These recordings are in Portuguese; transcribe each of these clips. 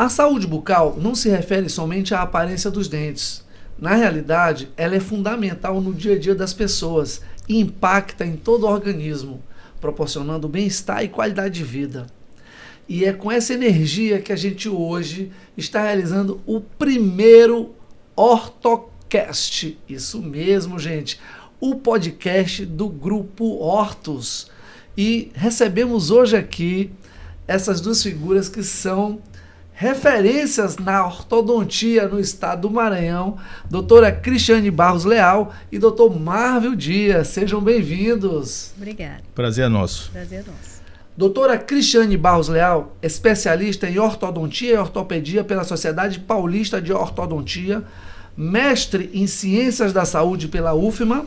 A saúde bucal não se refere somente à aparência dos dentes. Na realidade, ela é fundamental no dia a dia das pessoas e impacta em todo o organismo, proporcionando bem-estar e qualidade de vida. E é com essa energia que a gente hoje está realizando o primeiro Ortocast. Isso mesmo, gente. O podcast do Grupo Hortus. E recebemos hoje aqui essas duas figuras que são referências na ortodontia no estado do Maranhão, doutora Cristiane Barros Leal e doutor Marvel Dias. Sejam bem-vindos. Obrigada. Prazer é nosso. Prazer é nosso. Doutora Cristiane Barros Leal, especialista em ortodontia e ortopedia pela Sociedade Paulista de Ortodontia, mestre em Ciências da Saúde pela UFMA,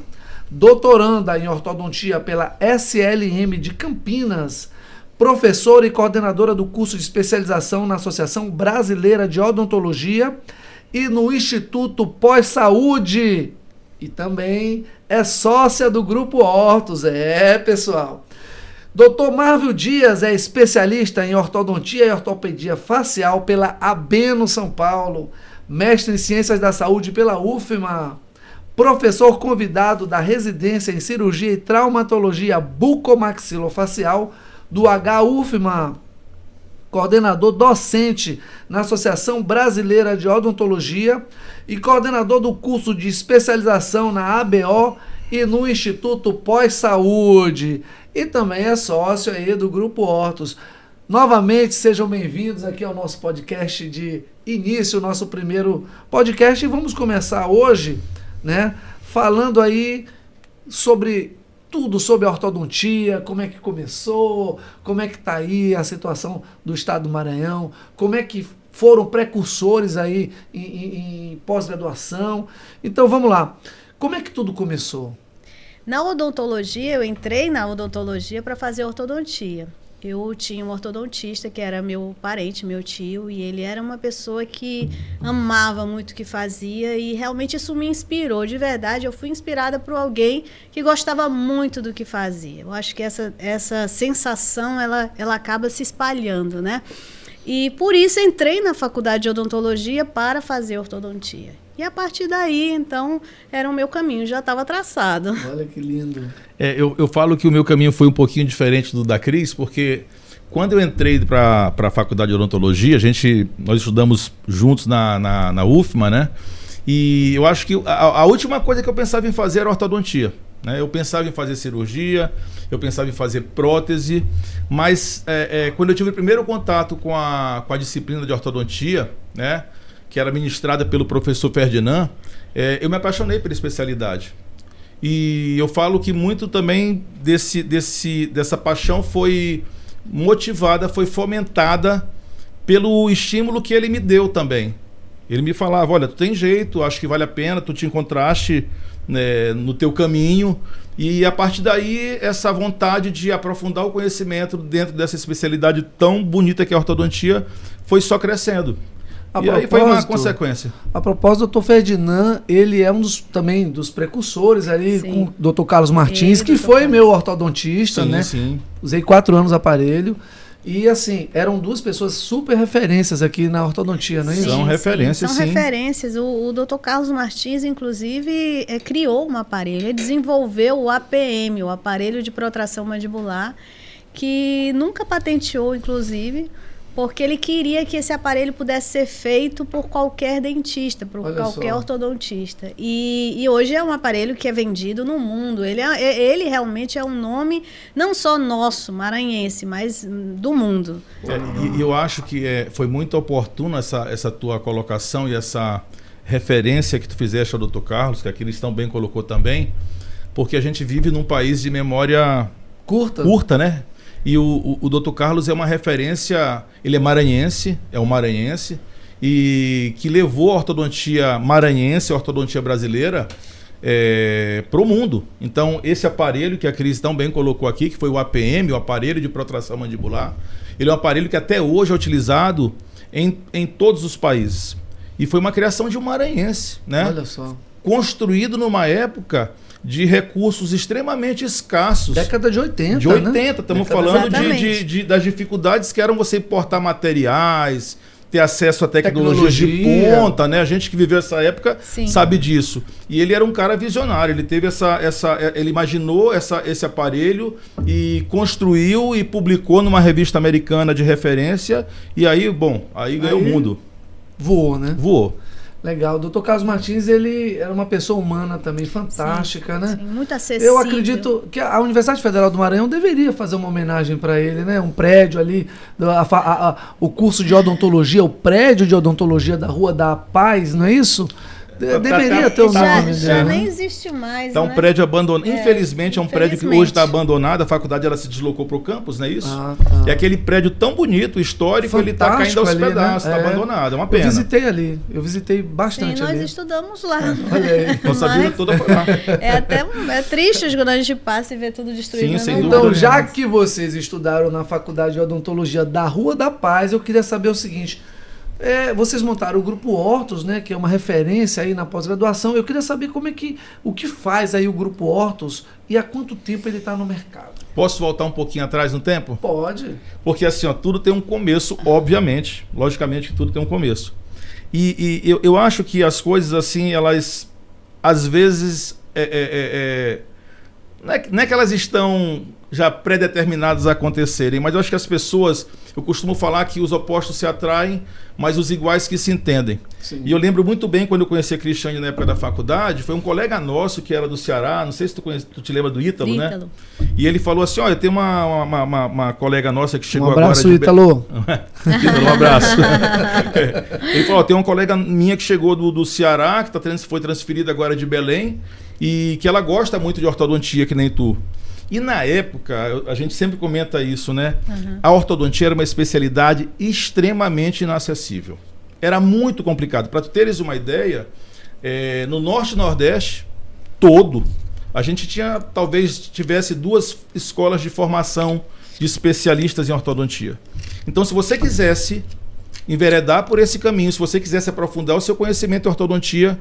doutoranda em ortodontia pela SLM de Campinas, professora e coordenadora do curso de especialização na Associação Brasileira de Odontologia e no Instituto Pós-Saúde. E também é sócia do Grupo Hortus. Pessoal. Dr. Marvel Dias é especialista em ortodontia e ortopedia facial pela Abeno São Paulo, mestre em Ciências da Saúde pela UFMA, professor convidado da residência em Cirurgia e Traumatologia Bucomaxilofacial do HUFMA, coordenador docente na Associação Brasileira de Odontologia e coordenador do curso de especialização na ABO e no Instituto Pós-Saúde. E também é sócio aí do Grupo Hortus. Novamente, sejam bem-vindos aqui ao nosso podcast de início, nosso primeiro podcast. E vamos começar hoje, né, falando aí sobre tudo sobre a ortodontia, como é que começou, como é que está aí a situação do estado do Maranhão, como é que foram precursores aí em pós-graduação. Então vamos lá, como é que tudo começou? Na odontologia, eu entrei na odontologia para fazer ortodontia. Eu tinha um ortodontista que era meu parente, meu tio, e ele era uma pessoa que amava muito o que fazia e realmente isso me inspirou. De verdade, eu fui inspirada por alguém que gostava muito do que fazia. Eu acho que essa sensação, ela acaba se espalhando, né? E por isso entrei na faculdade de odontologia para fazer ortodontia. E a partir daí, então, era o meu caminho, já estava traçado. Olha que lindo. Eu falo que o meu caminho foi um pouquinho diferente do da Cris, porque quando eu entrei para a faculdade de odontologia, nós estudamos juntos na UFMA, né? E eu acho que a última coisa que eu pensava em fazer era ortodontia, né? Eu pensava em fazer cirurgia, eu pensava em fazer prótese, mas quando eu tive o primeiro contato com a disciplina de ortodontia, né, que era ministrada pelo professor Ferdinand, eu me apaixonei pela especialidade. E eu falo que muito também dessa paixão foi motivada, foi fomentada pelo estímulo que ele me deu também. Ele me falava, olha, tu tem jeito, acho que vale a pena, tu te encontraste, né, no teu caminho. E a partir daí, essa vontade de aprofundar o conhecimento dentro dessa especialidade tão bonita que é a ortodontia foi só crescendo. E aí foi uma consequência. A propósito, o doutor Ferdinand, ele é também dos precursores ali, sim, com o doutor Carlos Martins, que foi meu ortodontista, sim, né? Sim. Usei 4 anos o aparelho. E assim, eram duas pessoas super referências aqui na ortodontia, não é isso? São referências, sim. São referências. O doutor Carlos Martins, inclusive, criou um aparelho. Ele desenvolveu o APM, o aparelho de protração mandibular, que nunca patenteou, inclusive, porque ele queria que esse aparelho pudesse ser feito por qualquer dentista, por qualquer ortodontista. E hoje é um aparelho que é vendido no mundo. Ele realmente é um nome não só nosso, maranhense, mas do mundo. E eu acho que foi muito oportuna essa tua colocação e essa referência que tu fizeste ao Dr. Carlos, que aqui eles tão bem colocou também, porque a gente vive num país de memória curta, né? E o Dr. Carlos é uma referência, ele é maranhense, e que levou a ortodontia maranhense, a ortodontia brasileira, para o mundo. Então, esse aparelho que a Cris tão bem colocou aqui, que foi o APM, o aparelho de protração mandibular, ele é um aparelho que até hoje é utilizado em todos os países. E foi uma criação de um maranhense, né? Olha só. Construído numa época de recursos extremamente escassos. Década de 80, estamos falando das dificuldades que eram você importar materiais, ter acesso a tecnologias de ponta, né? A gente que viveu essa época sabe disso. E ele era um cara visionário, ele teve ele imaginou esse aparelho e construiu e publicou numa revista americana de referência, e aí, aí ganhou o mundo. Voou, né? Voou. Legal. O Dr. Carlos Martins, ele era uma pessoa humana também, fantástica, né? Sim, muito acessível. Eu acredito que a Universidade Federal do Maranhão deveria fazer uma homenagem para ele, né? Um prédio ali, o curso de odontologia, o prédio de odontologia da Rua da Paz, não é isso? Deveria ter o nome dele. Já nem existe mais. Tá um prédio abandonado. Infelizmente, é um prédio que hoje está abandonado. A faculdade ela se deslocou para o campus, não é isso? E aquele prédio tão bonito, histórico, fantástico, ele está caindo aos pedaços, está abandonado. É uma pena. Eu visitei ali, eu visitei bastante ali. Nós estudamos lá. Olha aí. Nossa vida toda foi lá. É triste quando a gente passa e vê tudo destruído. Sim, então, já que vocês estudaram na Faculdade de Odontologia da Rua da Paz, eu queria saber o seguinte. Vocês montaram o Grupo Hortos, né, que é uma referência aí na pós-graduação. Eu queria saber o que faz aí o Grupo Hortos e há quanto tempo ele está no mercado. Posso voltar um pouquinho atrás no tempo? Pode. Porque assim, tudo tem um começo, obviamente. Logicamente que tudo tem um começo. E eu acho que as coisas assim, elas às vezes não é que elas estão já pré-determinadas a acontecerem, mas eu acho que as pessoas, eu costumo falar que os opostos se atraem, mas os iguais que se entendem. Sim. E eu lembro muito bem quando eu conheci a Cristiane na época da faculdade, foi um colega nosso que era do Ceará, não sei se tu te lembra do Ítalo, né? E ele falou assim, olha, tem uma colega nossa que chegou agora... Um abraço, Ítalo. Ítalo, um abraço. Ele falou, tem uma colega minha que chegou do Ceará, que foi transferida agora de Belém, e que ela gosta muito de ortodontia, que nem tu. E na época, a gente sempre comenta isso, né? A ortodontia era uma especialidade extremamente inacessível. Era muito complicado. Para tu teres uma ideia, no Norte e Nordeste, a gente talvez tivesse 2 escolas de formação de especialistas em ortodontia. Então, se você quisesse enveredar por esse caminho, se você quisesse aprofundar o seu conhecimento em ortodontia,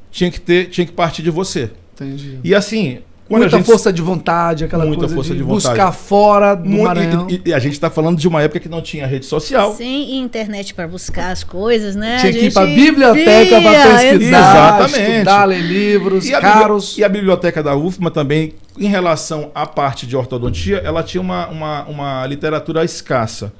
tinha que partir de você. Entendi. E assim... Muita força de vontade, aquela coisa de buscar fora do Maranhão. E a gente está falando de uma época que não tinha rede social. Sim, e internet para buscar as coisas, né? Tinha que ir para a biblioteca para pesquisar, estudar, ler livros caros. E a biblioteca da UFMA também, em relação à parte de ortodontia, ela tinha uma literatura escassa.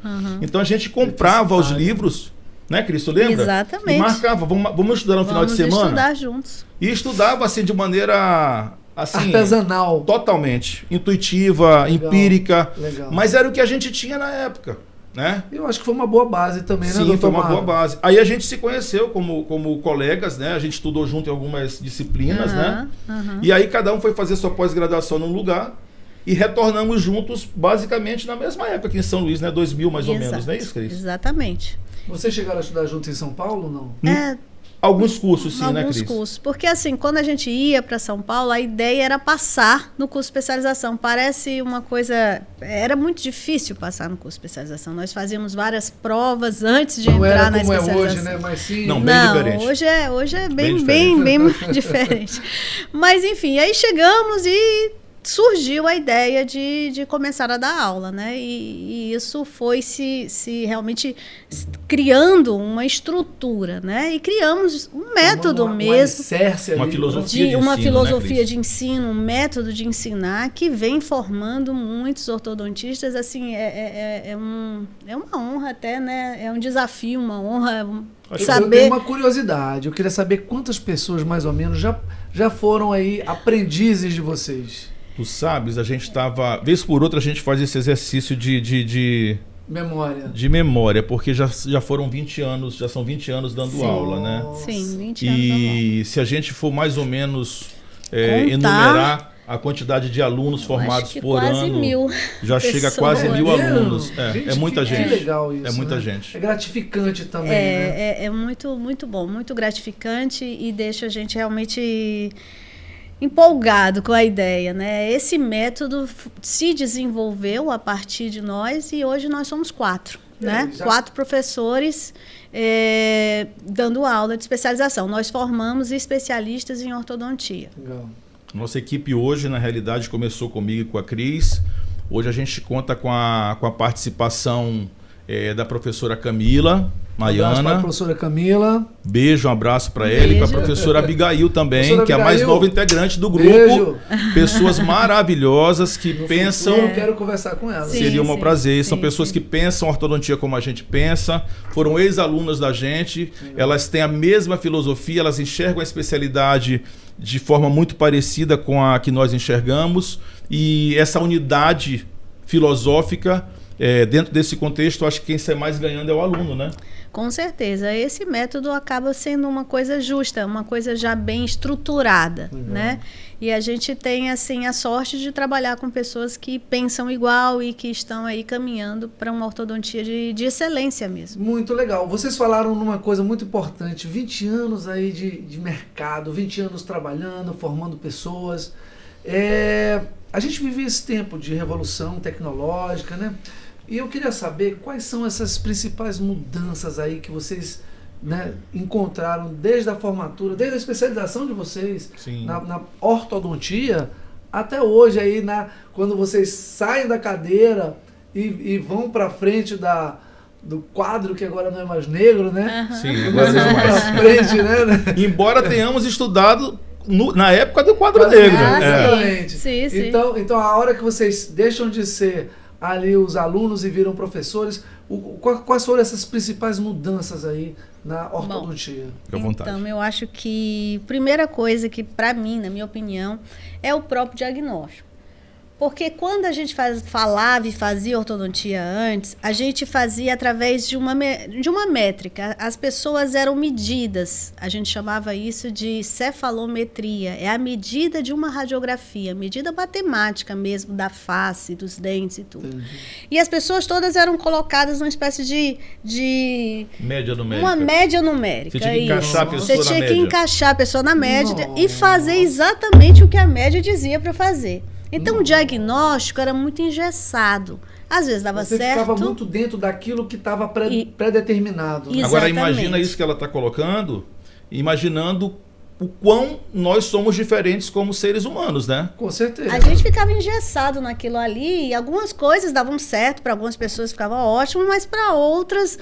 Então a gente comprava os livros... Né, Cris, tu lembra? Exatamente. E marcava, vamos estudar no final de semana? Vamos estudar juntos. E estudava assim de maneira... Assim, artesanal. Totalmente. Intuitiva, legal, empírica. Legal. Mas era o que a gente tinha na época, né? Eu acho que foi uma boa base também, né, doutor? Sim, foi uma boa base. Aí a gente se conheceu como colegas, né? A gente estudou junto em algumas disciplinas, né? E aí cada um foi fazer sua pós-graduação num lugar e retornamos juntos basicamente na mesma época aqui em São Luís, né? 2000 mais ou menos, não é isso, Cris? Exatamente. Vocês chegaram a estudar junto em São Paulo, não? Alguns cursos, sim, né, Cris? Alguns cursos. Porque, assim, quando a gente ia para São Paulo, a ideia era passar no curso de especialização. Parece uma coisa... Era muito difícil passar no curso de especialização. Nós fazíamos várias provas antes de entrar na especialização. Não é hoje, né? Mas sim... Não, bem diferente. Hoje é bem diferente. Mas, enfim, aí chegamos e... surgiu a ideia de começar a dar aula, né? E isso foi se realmente criando uma estrutura, né? E criamos um método mesmo. Uma filosofia de ensino, um método de ensinar que vem formando muitos ortodontistas. Assim, é uma honra até, né? É um desafio, uma honra saber... Eu tenho uma curiosidade. Eu queria saber quantas pessoas, mais ou menos, já foram aí aprendizes de vocês. Tu sabes, a gente estava... Vez por outra a gente faz esse exercício de memória, porque já foram 20 anos, já são 20 anos dando aula, né? Sim, 20 anos. E se a gente for mais ou menos enumerar a quantidade de alunos formados por quase ano, 1000 já chega a quase 1000 alunos. Gente, é muita gente. É legal isso, é muita né? gente. É gratificante também, né? É muito, muito bom, muito gratificante e deixa a gente realmente... empolgado com a ideia, né? Esse método se desenvolveu a partir de nós e hoje nós somos 4, né? 4 professores dando aula de especialização. Nós formamos especialistas em ortodontia. Legal. Nossa equipe hoje, na realidade, começou comigo e com a Cris. Hoje a gente conta com a participação da professora Camila, abraço para a Maiana. professora Camila. Beijo, um abraço para ela e para a professora Abigail também, Professora que é a mais Abigail, nova integrante do grupo. beijo. Pessoas maravilhosas que pensam. Eu quero conversar com ela. Sim. Seria um prazer. São sim, pessoas sim. que pensam ortodontia como a gente pensa, foram ex-alunas da gente, elas têm a mesma filosofia, elas enxergam a especialidade de forma muito parecida com a que nós enxergamos, e essa unidade filosófica, dentro desse contexto, acho que quem sai mais ganhando é o aluno, né? Com certeza. Esse método acaba sendo uma coisa justa, uma coisa já bem estruturada, né? E a gente tem, assim, a sorte de trabalhar com pessoas que pensam igual e que estão aí caminhando para uma ortodontia de excelência mesmo. Muito legal. Vocês falaram numa coisa muito importante, 20 anos aí de mercado, 20 anos trabalhando, formando pessoas. A gente vive esse tempo de revolução tecnológica, né? E eu queria saber quais são essas principais mudanças aí que vocês, né, encontraram desde a formatura, desde a especialização de vocês na ortodontia até hoje aí, quando vocês saem da cadeira e vão para frente do quadro, que agora não é mais negro, né? Sim, Vocês vão para frente, né? Embora tenhamos estudado na época do quadro negro. Exatamente. Sim, sim. Então, a hora que vocês deixam de ser ali os alunos e viram professores, quais foram essas principais mudanças aí na ortodontia? Fique à vontade. Então, eu acho que a primeira coisa que, para mim, na minha opinião, é o próprio diagnóstico. Porque quando a gente falava e fazia ortodontia antes, a gente fazia através de uma métrica. As pessoas eram medidas. A gente chamava isso de cefalometria. É a medida de uma radiografia, medida matemática mesmo da face, dos dentes e tudo. Entendi. E as pessoas todas eram colocadas numa espécie de média numérica. Uma média numérica. Você tinha que encaixar a pessoa na média. Você tinha que encaixar a pessoa na média e fazer exatamente o que a média dizia para fazer. Então, o diagnóstico era muito engessado. Às vezes dava certo. Você ficava muito dentro daquilo que estava pré-determinado. Né? Agora, imagina isso que ela está colocando, imaginando o quão nós somos diferentes como seres humanos, né? Com certeza. A gente ficava engessado naquilo ali, e algumas coisas davam certo, para algumas pessoas ficava ótimo, mas para outras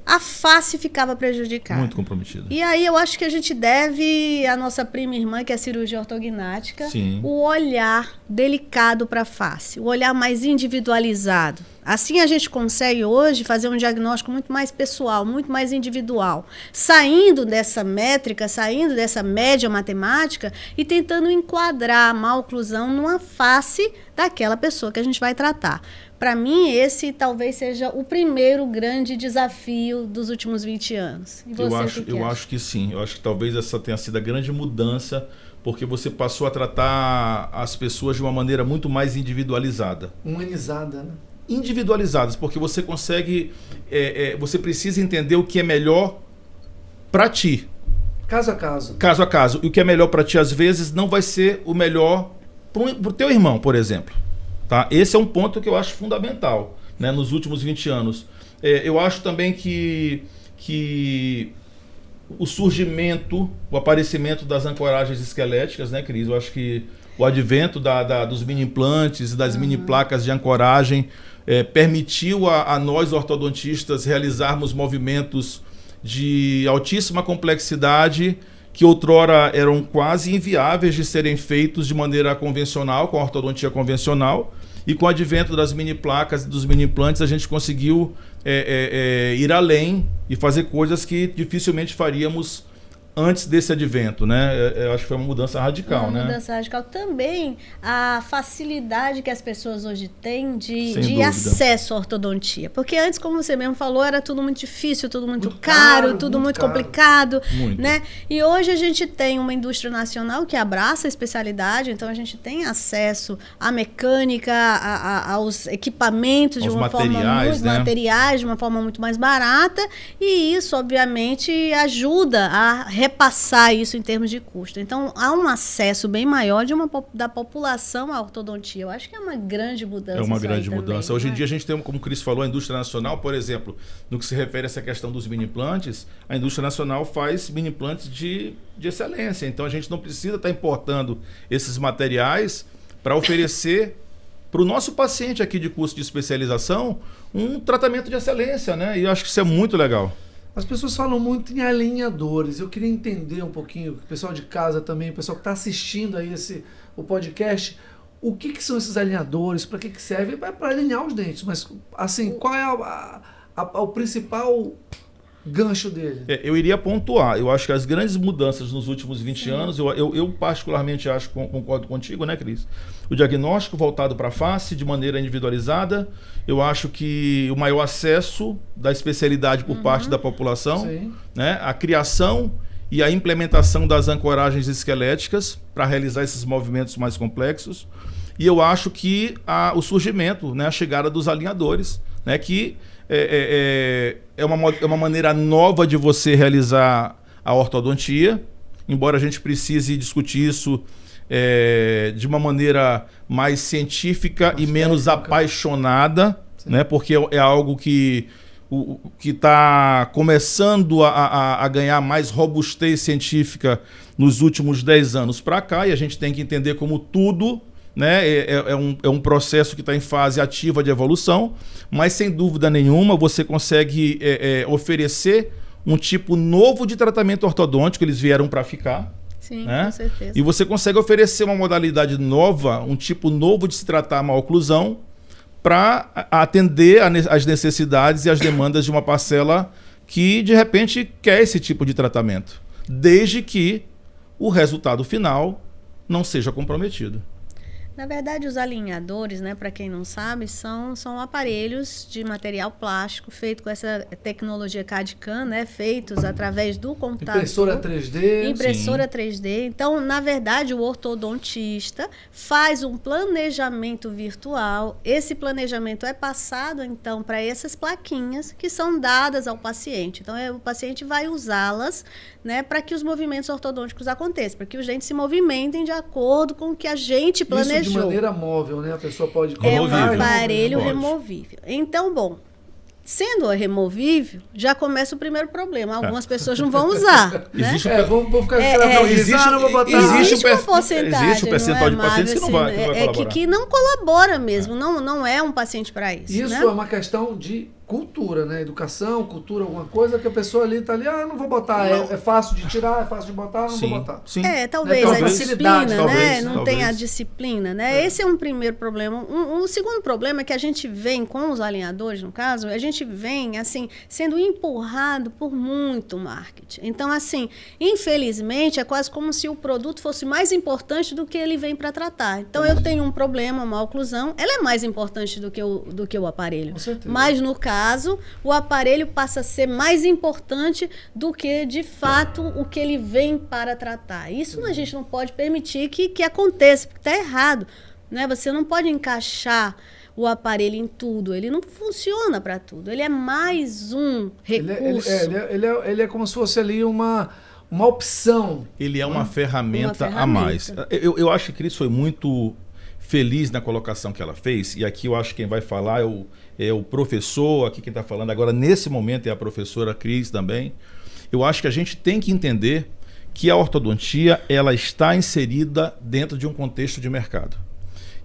a face ficava prejudicada. Muito comprometida. E aí eu acho que a gente deve à nossa prima irmã, que é a cirurgia ortognática, Sim, o olhar delicado para a face, o olhar mais individualizado. Assim a gente consegue hoje fazer um diagnóstico muito mais pessoal, muito mais individual, saindo dessa métrica, saindo dessa média matemática e tentando enquadrar a maloclusão numa face daquela pessoa que a gente vai tratar. Para mim, esse talvez seja o primeiro grande desafio dos últimos 20 anos. E você, eu acho que sim. Eu acho que talvez essa tenha sido a grande mudança, porque você passou a tratar as pessoas de uma maneira muito mais individualizada. Humanizada, né? Individualizadas, porque você consegue... você precisa entender o que é melhor para ti. Caso a caso. Caso a caso. E o que é melhor para ti, às vezes, não vai ser o melhor para o teu irmão, por exemplo. Tá? Esse é um ponto que eu acho fundamental, né, nos últimos 20 anos. Eu acho também que o surgimento, o aparecimento das ancoragens esqueléticas, né, Cris? Eu acho que o advento dos mini implantes e das mini placas de ancoragem permitiu a nós ortodontistas realizarmos movimentos de altíssima complexidade que outrora eram quase inviáveis de serem feitos de maneira convencional, com a ortodontia convencional, e com o advento das mini placas e dos mini implantes a gente conseguiu ir além e fazer coisas que dificilmente faríamos antes desse advento, né? Eu acho que foi uma mudança radical, né? Uma mudança radical. Também a facilidade que as pessoas hoje têm de acesso à ortodontia. Porque antes, como você mesmo falou, era tudo muito difícil, tudo muito caro, tudo muito complicado, né? E hoje a gente tem uma indústria nacional que abraça a especialidade, então a gente tem acesso à mecânica, aos equipamentos de uma forma muito materiais, de uma forma muito mais barata, e isso, obviamente, ajuda a repassar isso em termos de custo. Então, há um acesso bem maior da população à ortodontia. Eu acho que é uma grande mudança. É uma grande mudança. Também, Hoje em dia a gente tem, como o Cris falou, a indústria nacional, por exemplo, no que se refere a essa questão dos mini implantes, a indústria nacional faz mini implantes de excelência. Então, a gente não precisa estar importando esses materiais para oferecer para o nosso paciente aqui de curso de especialização um tratamento de excelência, né? E eu acho que isso é muito legal. As pessoas falam muito em alinhadores. Eu queria entender um pouquinho, o pessoal de casa também, o pessoal que está assistindo aí o podcast, o que são esses alinhadores, para que serve? É para alinhar os dentes, mas assim, qual é o principal gancho dele? Eu iria pontuar. Eu acho que as grandes mudanças nos últimos 20 anos, eu particularmente acho, concordo contigo, né, Cris? O diagnóstico voltado para a face de maneira individualizada, eu acho que o maior acesso da especialidade por parte da população, né, a criação e a implementação das ancoragens esqueléticas para realizar esses movimentos mais complexos. E eu acho que o surgimento, né, a chegada dos alinhadores, né, que é uma maneira nova de você realizar a ortodontia, embora a gente precise discutir isso de uma maneira mais científica e menos apaixonada, né, porque é algo que está começando a ganhar mais robustez científica nos últimos 10 anos para cá, e a gente tem que entender como tudo, né, é um processo que está em fase ativa de evolução, mas sem dúvida nenhuma você consegue oferecer um tipo novo de tratamento ortodôntico, eles vieram para ficar. Sim, né? Com certeza. E você consegue oferecer uma modalidade nova, um tipo novo de se tratar a maloclusão, para atender às necessidades e às demandas de uma parcela que de repente quer esse tipo de tratamento, desde que o resultado final não seja comprometido. Na verdade, os alinhadores, né, para quem não sabe, são aparelhos de material plástico feito com essa tecnologia CAD/CAM, né, feitos através do computador. Impressora 3D. Impressora 3D. Então, na verdade, o ortodontista faz um planejamento virtual. Esse planejamento é passado, então, para essas plaquinhas que são dadas ao paciente. Então, o paciente vai usá-las, né, para que os movimentos ortodônticos aconteçam, para que os dentes se movimentem de acordo com o que a gente planejou. Isso de maneira móvel, né? A pessoa pode É um colocar. aparelho removível. Então, bom, sendo removível, já começa o primeiro problema. Algumas pessoas não vão usar. Né? Vou ficar não vou botar. Existe uma porcentagem, existe um percentual de pacientes que não vai colaborar. que não colabora mesmo, não é um paciente para isso. Isso né? é uma questão de cultura, né? Educação, cultura, alguma coisa que a pessoa ali está ali, não vou botar, é fácil de tirar, é fácil de botar, não vou botar. Sim. Talvez a disciplina, né? Não talvez. tem a disciplina, né? Esse é um primeiro problema. Um segundo problema é que a gente vem com os alinhadores, no caso, a gente vem, assim, sendo empurrado por muito marketing. Então, assim, infelizmente, é quase como se o produto fosse mais importante do que ele vem para tratar. Então, eu tenho um problema, uma oclusão, ela é mais importante do que o aparelho. Com certeza. Mas, no caso, o aparelho passa a ser mais importante do que, de fato, o que ele vem para tratar. Isso a gente não pode permitir que aconteça, porque está errado. Né? Você não pode encaixar o aparelho em tudo. Ele não funciona para tudo. Ele é mais um recurso. Ele é como se fosse ali uma opção. Ele é uma ferramenta a mais. Eu acho que a Cris foi muito feliz na colocação que ela fez, e aqui eu acho que quem vai falar é o professor, aqui quem está falando agora nesse momento é a professora Cris também. Eu acho que a gente tem que entender que a ortodontia ela está inserida dentro de um contexto de mercado.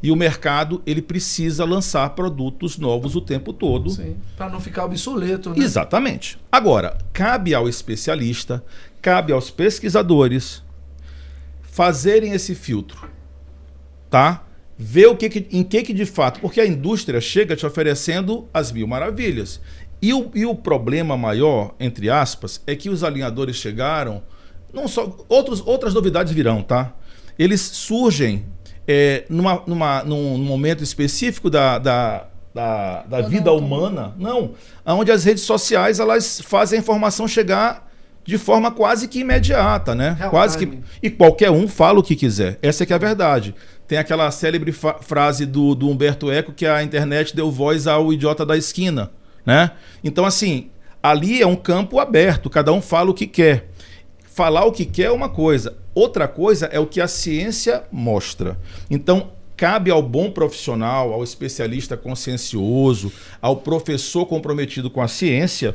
E o mercado ele precisa lançar produtos novos o tempo todo. Sim, para não ficar obsoleto. Né? Exatamente. Agora, cabe ao especialista, cabe aos pesquisadores fazerem esse filtro, tá? Ver em que de fato, porque a indústria chega te oferecendo as mil maravilhas. E o problema maior, entre aspas, é que os alinhadores chegaram, não só outras novidades virão, tá? Eles surgem num momento específico da vida humana, onde as redes sociais elas fazem a informação chegar de forma quase que imediata, né? E qualquer um fala o que quiser. Essa é que é a verdade. Tem aquela célebre frase do Humberto Eco que a internet deu voz ao idiota da esquina, né? Então, assim, ali é um campo aberto, cada um fala o que quer. Falar o que quer é uma coisa, outra coisa é o que a ciência mostra. Então, cabe ao bom profissional, ao especialista consciencioso, ao professor comprometido com a ciência,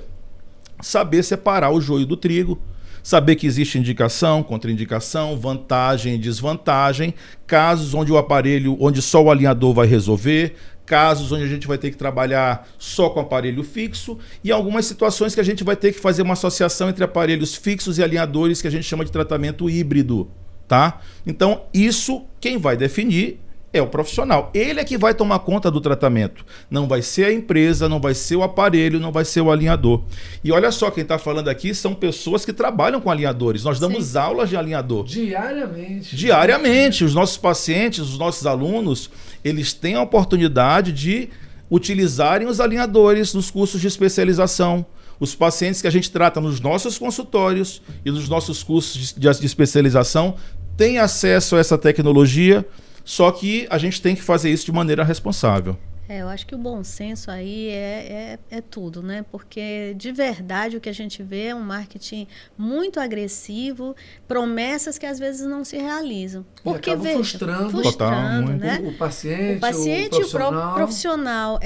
saber separar o joio do trigo, saber que existe indicação, contraindicação, vantagem e desvantagem, casos onde o aparelho, onde só o alinhador vai resolver, casos onde a gente vai ter que trabalhar só com aparelho fixo e algumas situações que a gente vai ter que fazer uma associação entre aparelhos fixos e alinhadores que a gente chama de tratamento híbrido, tá? Então, isso quem vai definir é o profissional. Ele é que vai tomar conta do tratamento. Não vai ser a empresa, não vai ser o aparelho, não vai ser o alinhador. E olha só, quem está falando aqui são pessoas que trabalham com alinhadores. Nós damos aulas de alinhador. Diariamente. Diariamente. Os nossos pacientes, os nossos alunos, eles têm a oportunidade de utilizarem os alinhadores nos cursos de especialização. Os pacientes que a gente trata nos nossos consultórios e nos nossos cursos de especialização têm acesso a essa tecnologia. Só que a gente tem que fazer isso de maneira responsável. Eu acho que o bom senso aí é tudo, né? Porque de verdade o que a gente vê é um marketing muito agressivo, promessas que às vezes não se realizam. Porque veja, frustrando né? O paciente e o próprio profissional.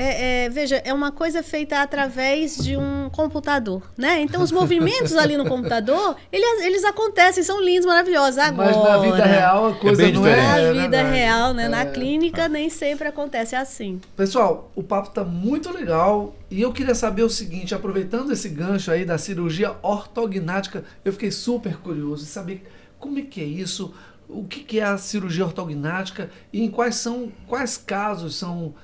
Veja, é uma coisa feita através de um computador, né? Então os movimentos ali no computador, eles acontecem, são lindos, maravilhosos. Agora, mas na vida real a coisa não é. Na vida real, né? Na clínica nem sempre acontece assim. Pessoal, o papo tá muito legal e eu queria saber o seguinte, aproveitando esse gancho aí da cirurgia ortognática, eu fiquei super curioso de saber como é que é isso, o que é a cirurgia ortognática e em quais casos são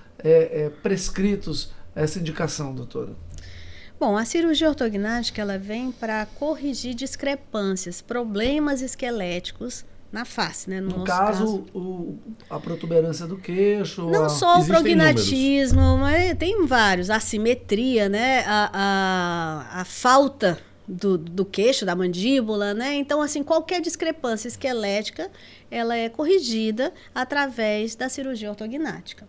prescritos essa indicação, doutora? Bom, a cirurgia ortognática ela vem para corrigir discrepâncias, problemas esqueléticos na face, né? No caso, a protuberância do queixo. Não só o prognatismo, mas tem vários. A assimetria, né? A falta do queixo, da mandíbula, né? Então, assim, qualquer discrepância esquelética, ela é corrigida através da cirurgia ortognática.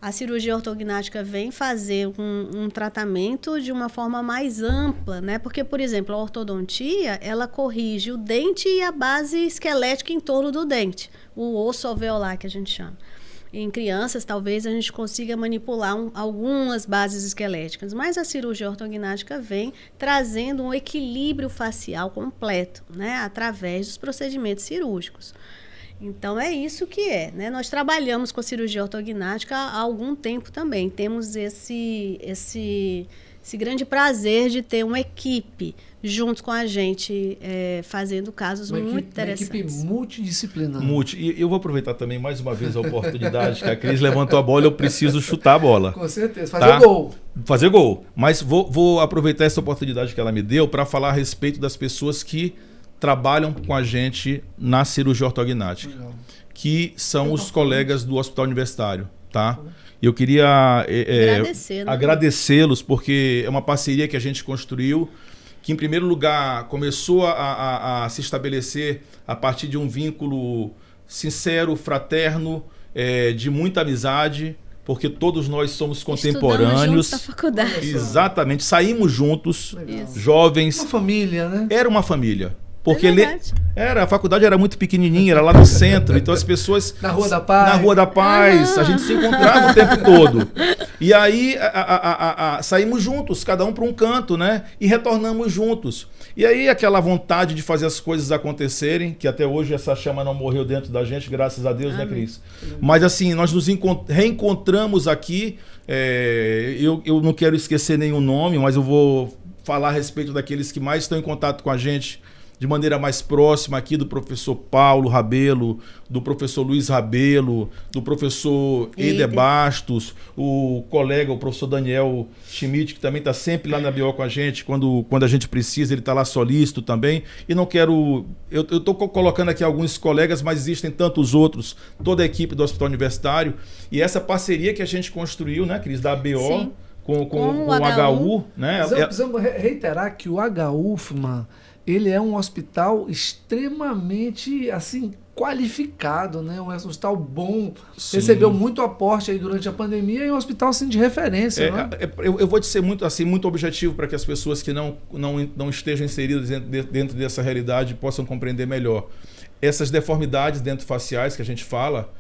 A cirurgia ortognática vem fazer um tratamento de uma forma mais ampla, né? Porque, por exemplo, a ortodontia, ela corrige o dente e a base esquelética em torno do dente, o osso alveolar que a gente chama. Em crianças, talvez a gente consiga manipular algumas bases esqueléticas, mas a cirurgia ortognática vem trazendo um equilíbrio facial completo, né? Através dos procedimentos cirúrgicos. Então, é isso que é, né? Nós trabalhamos com a cirurgia ortognática há algum tempo também. Temos esse grande prazer de ter uma equipe junto com a gente, fazendo casos muito interessantes. Uma equipe multidisciplinar. E eu vou aproveitar também mais uma vez a oportunidade que a Cris levantou a bola, eu preciso chutar a bola. Com certeza, fazer gol. Fazer gol. Mas vou aproveitar essa oportunidade que ela me deu para falar a respeito das pessoas que trabalham com a gente na cirurgia ortognática, que são os colegas do Hospital Universitário, tá? Eu queria agradecê-los, porque é uma parceria que a gente construiu, que em primeiro lugar começou a se estabelecer a partir de um vínculo sincero, fraterno, de muita amizade, porque todos nós somos contemporâneos. Estudamos juntos na faculdade. Exatamente, saímos juntos, jovens. Uma família, né? Era uma família. Porque a faculdade era muito pequenininha, era lá no centro, então as pessoas... Na Rua da Paz. Na Rua da Paz, a gente se encontrava o tempo todo. E aí saímos juntos, cada um para um canto, né? E retornamos juntos. E aí aquela vontade de fazer as coisas acontecerem, que até hoje essa chama não morreu dentro da gente, graças a Deus, né, Cris? Mas assim, nós nos reencontramos aqui, eu não quero esquecer nenhum nome, mas eu vou falar a respeito daqueles que mais estão em contato com a gente, de maneira mais próxima aqui, do professor Paulo Rabelo, do professor Luiz Rabelo, do professor Eider Bastos, o colega, o professor Daniel Schmidt, que também está sempre lá na BO com a gente, quando a gente precisa, ele está lá solícito também. E não quero... Eu estou colocando aqui alguns colegas, mas existem tantos outros, toda a equipe do Hospital Universitário. E essa parceria que a gente construiu, né, Cris, da BO... Sim. Com o HU, né? Precisamos reiterar que o HUFMA, ele é um hospital extremamente, assim, qualificado, né? Um hospital bom, sim. Recebeu muito aporte aí durante a pandemia e um hospital, assim, de referência, né? Eu vou te ser muito, assim, muito objetivo para que as pessoas que não estejam inseridas dentro dessa realidade possam compreender melhor. Essas deformidades dentofaciais que a gente fala,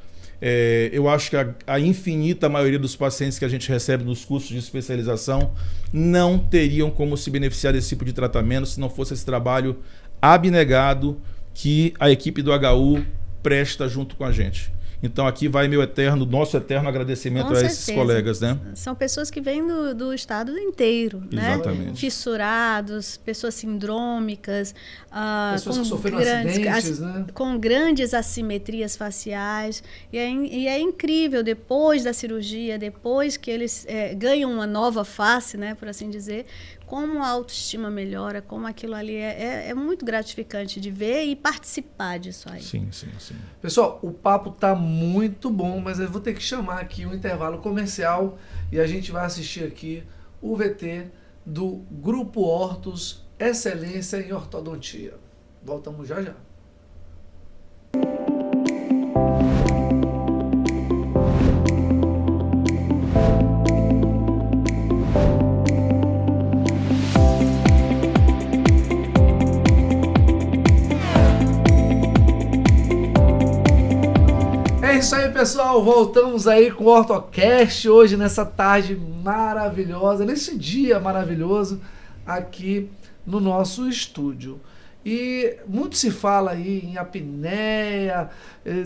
eu acho que a infinita maioria dos pacientes que a gente recebe nos cursos de especialização não teriam como se beneficiar desse tipo de tratamento se não fosse esse trabalho abnegado que a equipe do HU presta junto com a gente. Então aqui vai nosso eterno agradecimento Com a esses certeza. colegas, né? São pessoas que vêm do estado inteiro, Exatamente. né? Fissurados, pessoas sindrômicas, pessoas que sofreram acidentes, né? Com grandes assimetrias faciais. E é incrível, depois da cirurgia, depois que eles ganham uma nova face, né, por assim dizer, como a autoestima melhora, como aquilo ali é muito gratificante de ver e participar disso aí. Sim. Pessoal, o papo tá muito bom, mas eu vou ter que chamar aqui um intervalo comercial e a gente vai assistir aqui o VT do Grupo Hortus Excelência em Ortodontia. Voltamos já já. É isso aí, pessoal, voltamos aí com o OrtoCast hoje nessa tarde maravilhosa, nesse dia maravilhoso aqui no nosso estúdio. E muito se fala aí em apneia,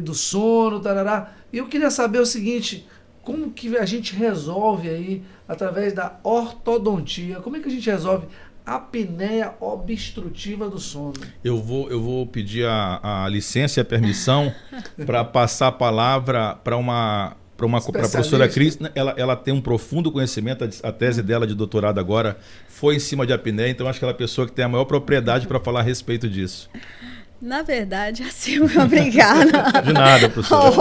do sono, tarará. E eu queria saber o seguinte, como que a gente resolve aí, através da ortodontia, como é que a gente resolve a apneia obstrutiva do sono? Eu vou pedir a licença e a permissão para passar a palavra para a professora Cris. Ela tem um profundo conhecimento, a tese dela de doutorado agora foi em cima de apneia, então acho que ela é a pessoa que tem a maior propriedade para falar a respeito disso. Na verdade, assim, obrigada. De nada, professora.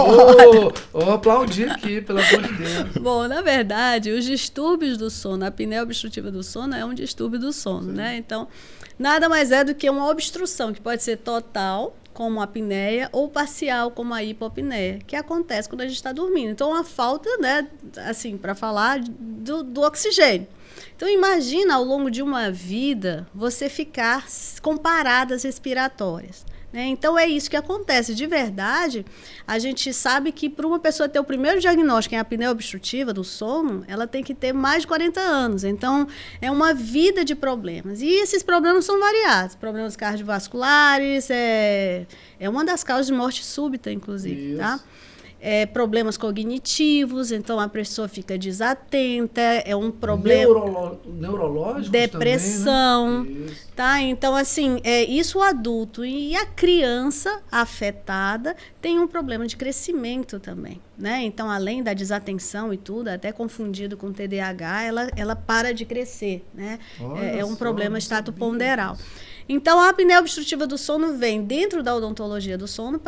Vou aplaudir aqui, pelo amor de Deus. Bom, na verdade, os distúrbios do sono, a apneia obstrutiva do sono é um distúrbio do sono, né? Então, nada mais é do que uma obstrução, que pode ser total, como a apneia, ou parcial, como a hipopneia, que acontece quando a gente está dormindo. Então, uma falta, né, assim, para falar do oxigênio. Então, imagina, ao longo de uma vida, você ficar com paradas respiratórias, né? Então, é isso que acontece. De verdade, a gente sabe que para uma pessoa ter o primeiro diagnóstico em apneia obstrutiva do sono, ela tem que ter mais de 40 anos. Então, é uma vida de problemas. E esses problemas são variados. Problemas cardiovasculares, é uma das causas de morte súbita, inclusive, tá? Problemas cognitivos, então a pessoa fica desatenta, é um problema neurológico, depressão, também, né? Tá? Então, assim, isso o adulto e a criança afetada tem um problema de crescimento também, né? Então, além da desatenção e tudo, até confundido com TDAH, ela para de crescer, né? É um problema estatoponderal. Então, a apneia obstrutiva do sono vem dentro da odontologia do sono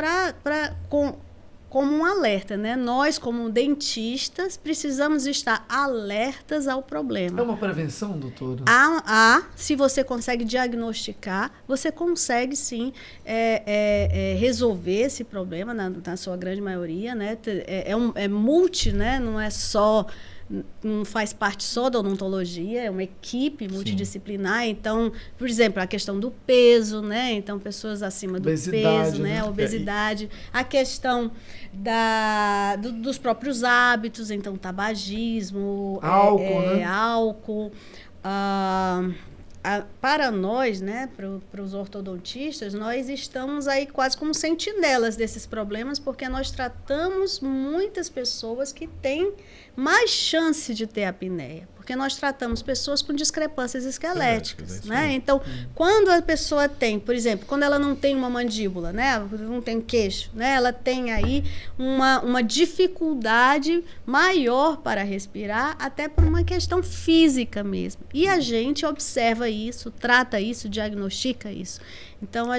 como um alerta, né? Nós, como dentistas, precisamos estar alertas ao problema. É uma prevenção, doutora? Se você consegue diagnosticar, você consegue, sim, resolver esse problema, na sua grande maioria, né? É multi, né? Não faz parte só da odontologia, é uma equipe multidisciplinar. Então, por exemplo, a questão do peso, né? Então, pessoas acima do peso, né? A obesidade, a questão dos próprios hábitos, então, tabagismo, álcool, para nós, né, para os ortodontistas, nós estamos aí quase como sentinelas desses problemas, porque nós tratamos muitas pessoas que têm mais chance de ter apneia, porque nós tratamos pessoas com discrepâncias esqueléticas, né? Então, quando a pessoa tem, por exemplo, quando ela não tem uma mandíbula, né, não tem queixo, né, ela tem aí uma dificuldade maior para respirar, até por uma questão física mesmo. E a gente observa isso, trata isso, diagnostica isso. Então,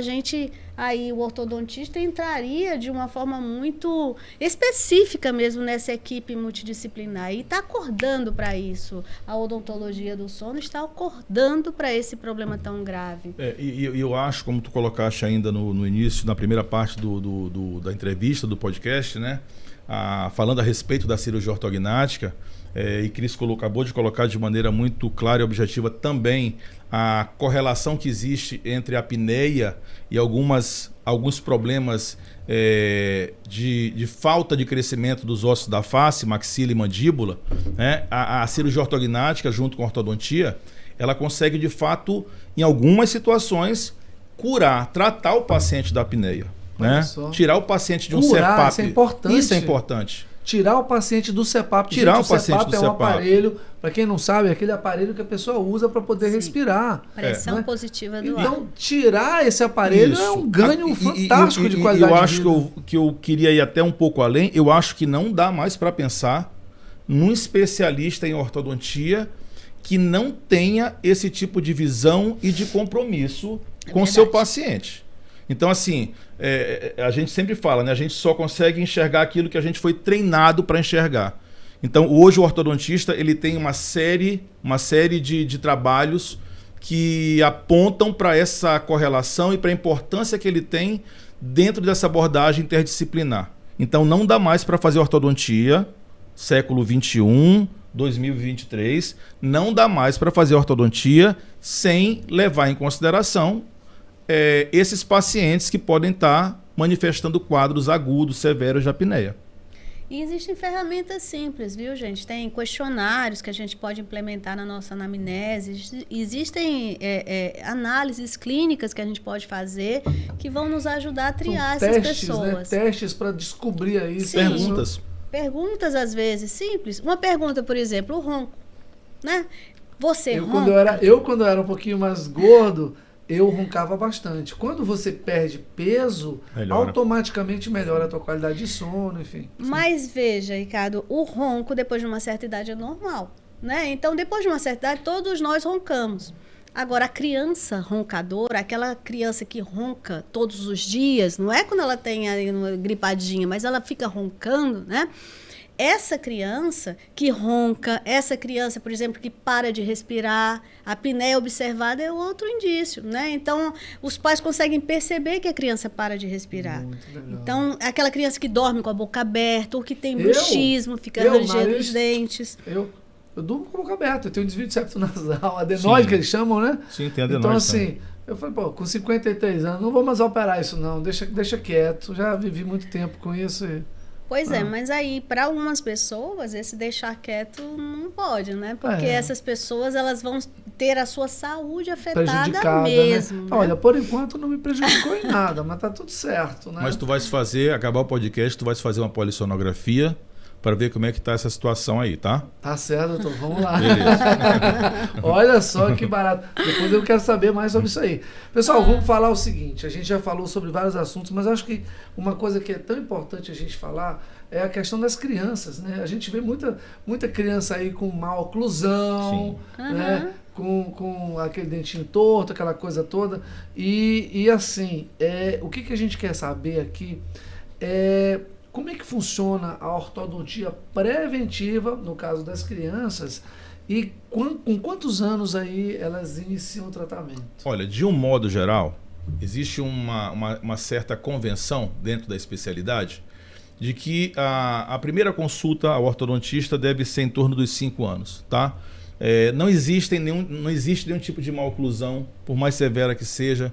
o ortodontista entraria de uma forma muito específica mesmo nessa equipe multidisciplinar e está acordando para isso. A odontologia do sono está acordando para esse problema tão grave. E eu acho, como tu colocaste ainda no início, na primeira parte da entrevista, do podcast, né? Falando a respeito da cirurgia ortognática, e Cris acabou de colocar de maneira muito clara e objetiva também a correlação que existe entre a apneia e alguns problemas de falta de crescimento dos ossos da face, maxila e mandíbula, né? A cirurgia ortognática, junto com a ortodontia, ela consegue, de fato, em algumas situações, tratar o paciente da apneia. né? Tirar o paciente de um Curar, CEPAP. isso é importante. Isso é importante. Tirar o paciente do CEPAP. Tirar Gente, o paciente do é um CEPAP. aparelho, para quem não sabe, é aquele aparelho que a pessoa usa para poder respirar. Pressão né? positiva do ar. Então, tirar esse aparelho é um ganho fantástico de qualidade eu acho de vida. que eu queria ir até um pouco além. Eu acho que não dá mais para pensar num especialista em ortodontia que não tenha esse tipo de visão e de compromisso com o seu paciente. Então, assim, a gente sempre fala, né? A gente só consegue enxergar aquilo que a gente foi treinado para enxergar. Então, hoje o ortodontista ele tem uma série de trabalhos que apontam para essa correlação e para a importância que ele tem dentro dessa abordagem interdisciplinar. Então, não dá mais para fazer ortodontia, século XXI, 2023, não dá mais para fazer ortodontia sem levar em consideração esses pacientes que podem estar manifestando quadros agudos, severos de apneia. E existem ferramentas simples, viu, gente? Tem questionários que a gente pode implementar na nossa anamnese. Existem análises clínicas que a gente pode fazer que vão nos ajudar a triar essas pessoas. Né? Testes para descobrir aí. Sim. Perguntas. Perguntas, às vezes, simples. Uma pergunta, por exemplo, o ronco. Né? Você ronca? Quando eu era um pouquinho mais gordo, eu roncava bastante. Quando você perde peso, automaticamente melhora a tua qualidade de sono, enfim. Mas veja, Ricardo, o ronco depois de uma certa idade é normal, né? Então, depois de uma certa idade, todos nós roncamos. Agora, a criança roncadora, aquela criança que ronca todos os dias, não é quando ela tem uma gripadinha, mas ela fica roncando, né? Essa criança que ronca, essa criança, por exemplo, que para de respirar, a apneia observada é outro indício, né? Então, os pais conseguem perceber que a criança para de respirar. Então, aquela criança que dorme com a boca aberta, ou que tem bruxismo, fica rangendo os dentes. Eu durmo com a boca aberta, eu tenho desvio de septo nasal, adenoide que eles chamam, né? Sim, tem adenoide. Então, assim, eu falei, com 53 anos, não vou mais operar isso não, deixa quieto, já vivi muito tempo com isso e... Pois é, mas aí, para algumas pessoas, esse deixar quieto não pode, né? Porque essas pessoas, elas vão ter a sua saúde afetada mesmo. Né? Né? Olha, por enquanto não me prejudicou em nada, mas tá tudo certo, né? Mas tu vais acabar o podcast, tu vais fazer uma polissonografia para ver como é que tá essa situação aí, tá? Tá certo, doutor, vamos lá. Beleza. Olha só que barato. Depois eu quero saber mais sobre isso aí. Pessoal, vamos falar o seguinte, a gente já falou sobre vários assuntos, mas acho que uma coisa que é tão importante a gente falar é a questão das crianças, né? A gente vê muita criança aí com má oclusão, né? Com aquele dentinho torto, aquela coisa toda. E assim, o que a gente quer saber aqui é... Como é que funciona a ortodontia preventiva, no caso das crianças, e com quantos anos aí elas iniciam o tratamento? Olha, de um modo geral, existe uma certa convenção dentro da especialidade de que a primeira consulta ao ortodontista deve ser em torno dos 5 anos, tá? Não existe nenhum tipo de maloclusão, por mais severa que seja,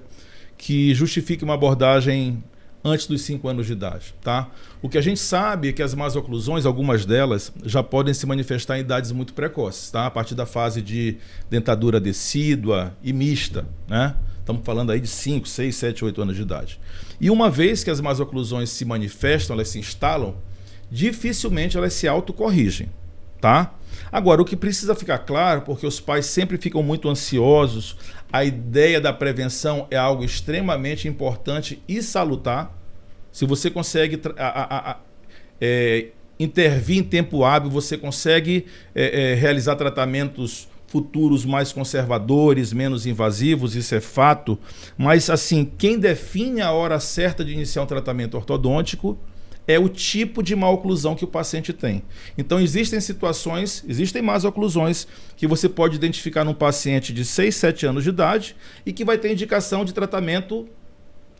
que justifique uma abordagem antes dos 5 anos de idade, tá? O que a gente sabe é que as más oclusões, algumas delas, já podem se manifestar em idades muito precoces, tá? A partir da fase de dentadura decídua e mista, né? Estamos falando aí de 5, 6, 7, 8 anos de idade. E uma vez que as más oclusões se manifestam, elas se instalam, dificilmente elas se autocorrigem, tá? Agora, o que precisa ficar claro, porque os pais sempre ficam muito ansiosos, a ideia da prevenção é algo extremamente importante e salutar. Se você consegue intervir em tempo hábil, você consegue realizar tratamentos futuros mais conservadores, menos invasivos, isso é fato. Mas, assim, quem define a hora certa de iniciar um tratamento ortodôntico é o tipo de má oclusão que o paciente tem. Então, existem más oclusões que você pode identificar num paciente de 6, 7 anos de idade e que vai ter indicação de tratamento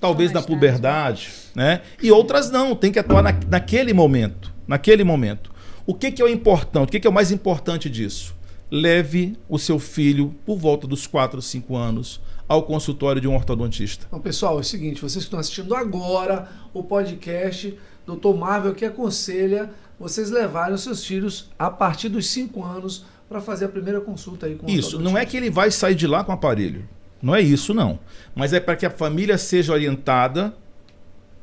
talvez na puberdade, né? E outras não, tem que atuar naquele momento. O que é o importante? O que é o mais importante disso? Leve o seu filho por volta dos 4, 5 anos ao consultório de um ortodontista. Então, pessoal, é o seguinte, vocês que estão assistindo agora o podcast, Dr. Marvel que aconselha vocês levarem os seus filhos a partir dos 5 anos para fazer a primeira consulta aí com o Isso, não é que ele vai sair de lá com o aparelho. Não é isso, não. Mas é para que a família seja orientada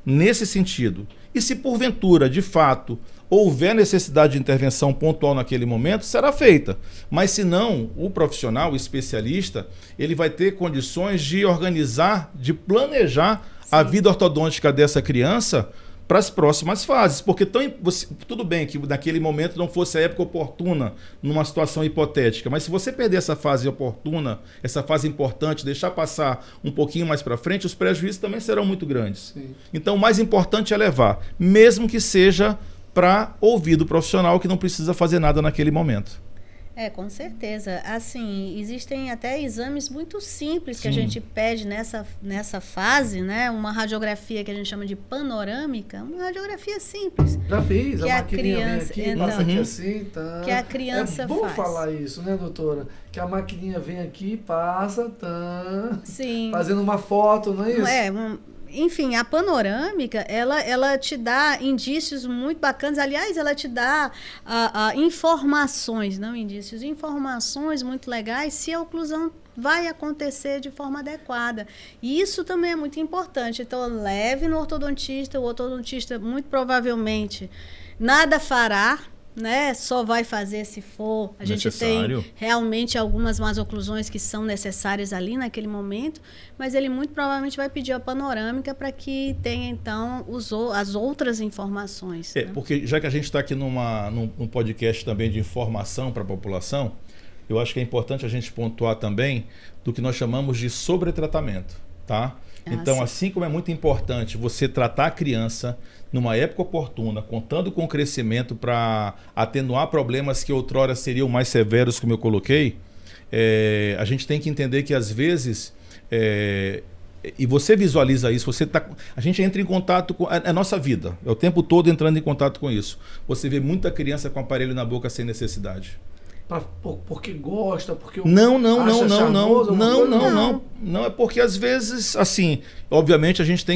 nesse sentido. E se porventura, de fato, houver necessidade de intervenção pontual naquele momento, será feita. Mas se não, o profissional, o especialista, ele vai ter condições de organizar, de planejar a vida ortodôntica dessa criança para as próximas fases. Porque tudo bem que naquele momento não fosse a época oportuna, numa situação hipotética, mas se você perder essa fase oportuna, essa fase importante, deixar passar um pouquinho mais para frente, os prejuízos também serão muito grandes. Sim. Então o mais importante é levar, mesmo que seja para ouvir do profissional que não precisa fazer nada naquele momento. Com certeza. Assim, existem até exames muito simples que a gente pede nessa fase, né? Uma radiografia que a gente chama de panorâmica, uma radiografia simples. Já fiz, que a maquininha criança, vem aqui, passa aqui assim, tá. Que a criança faz. É bom falar isso, né, doutora? Que a maquininha vem aqui, passa, tá. Sim. Fazendo uma foto, não é isso? Enfim, a panorâmica, ela te dá indícios muito bacanas. Aliás, ela te dá informações, não indícios, informações muito legais se a oclusão vai acontecer de forma adequada. E isso também é muito importante. Então, leve no ortodontista. O ortodontista, muito provavelmente, nada fará, né? Só vai fazer se for. A gente tem realmente algumas más oclusões que são necessárias ali naquele momento, mas ele muito provavelmente vai pedir a panorâmica para que tenha, então, as outras informações. Né? Porque já que a gente está aqui num podcast também de informação para a população, eu acho que é importante a gente pontuar também do que nós chamamos de sobretratamento, tá? Então, assim como é muito importante você tratar a criança numa época oportuna, contando com o crescimento para atenuar problemas que outrora seriam mais severos, como eu coloquei, a gente tem que entender que às vezes, e você visualiza isso, a gente entra em contato com a nossa vida, é o tempo todo entrando em contato com isso. Você vê muita criança com aparelho na boca sem necessidade. Porque gosta, porque não, é porque às vezes, assim, obviamente a gente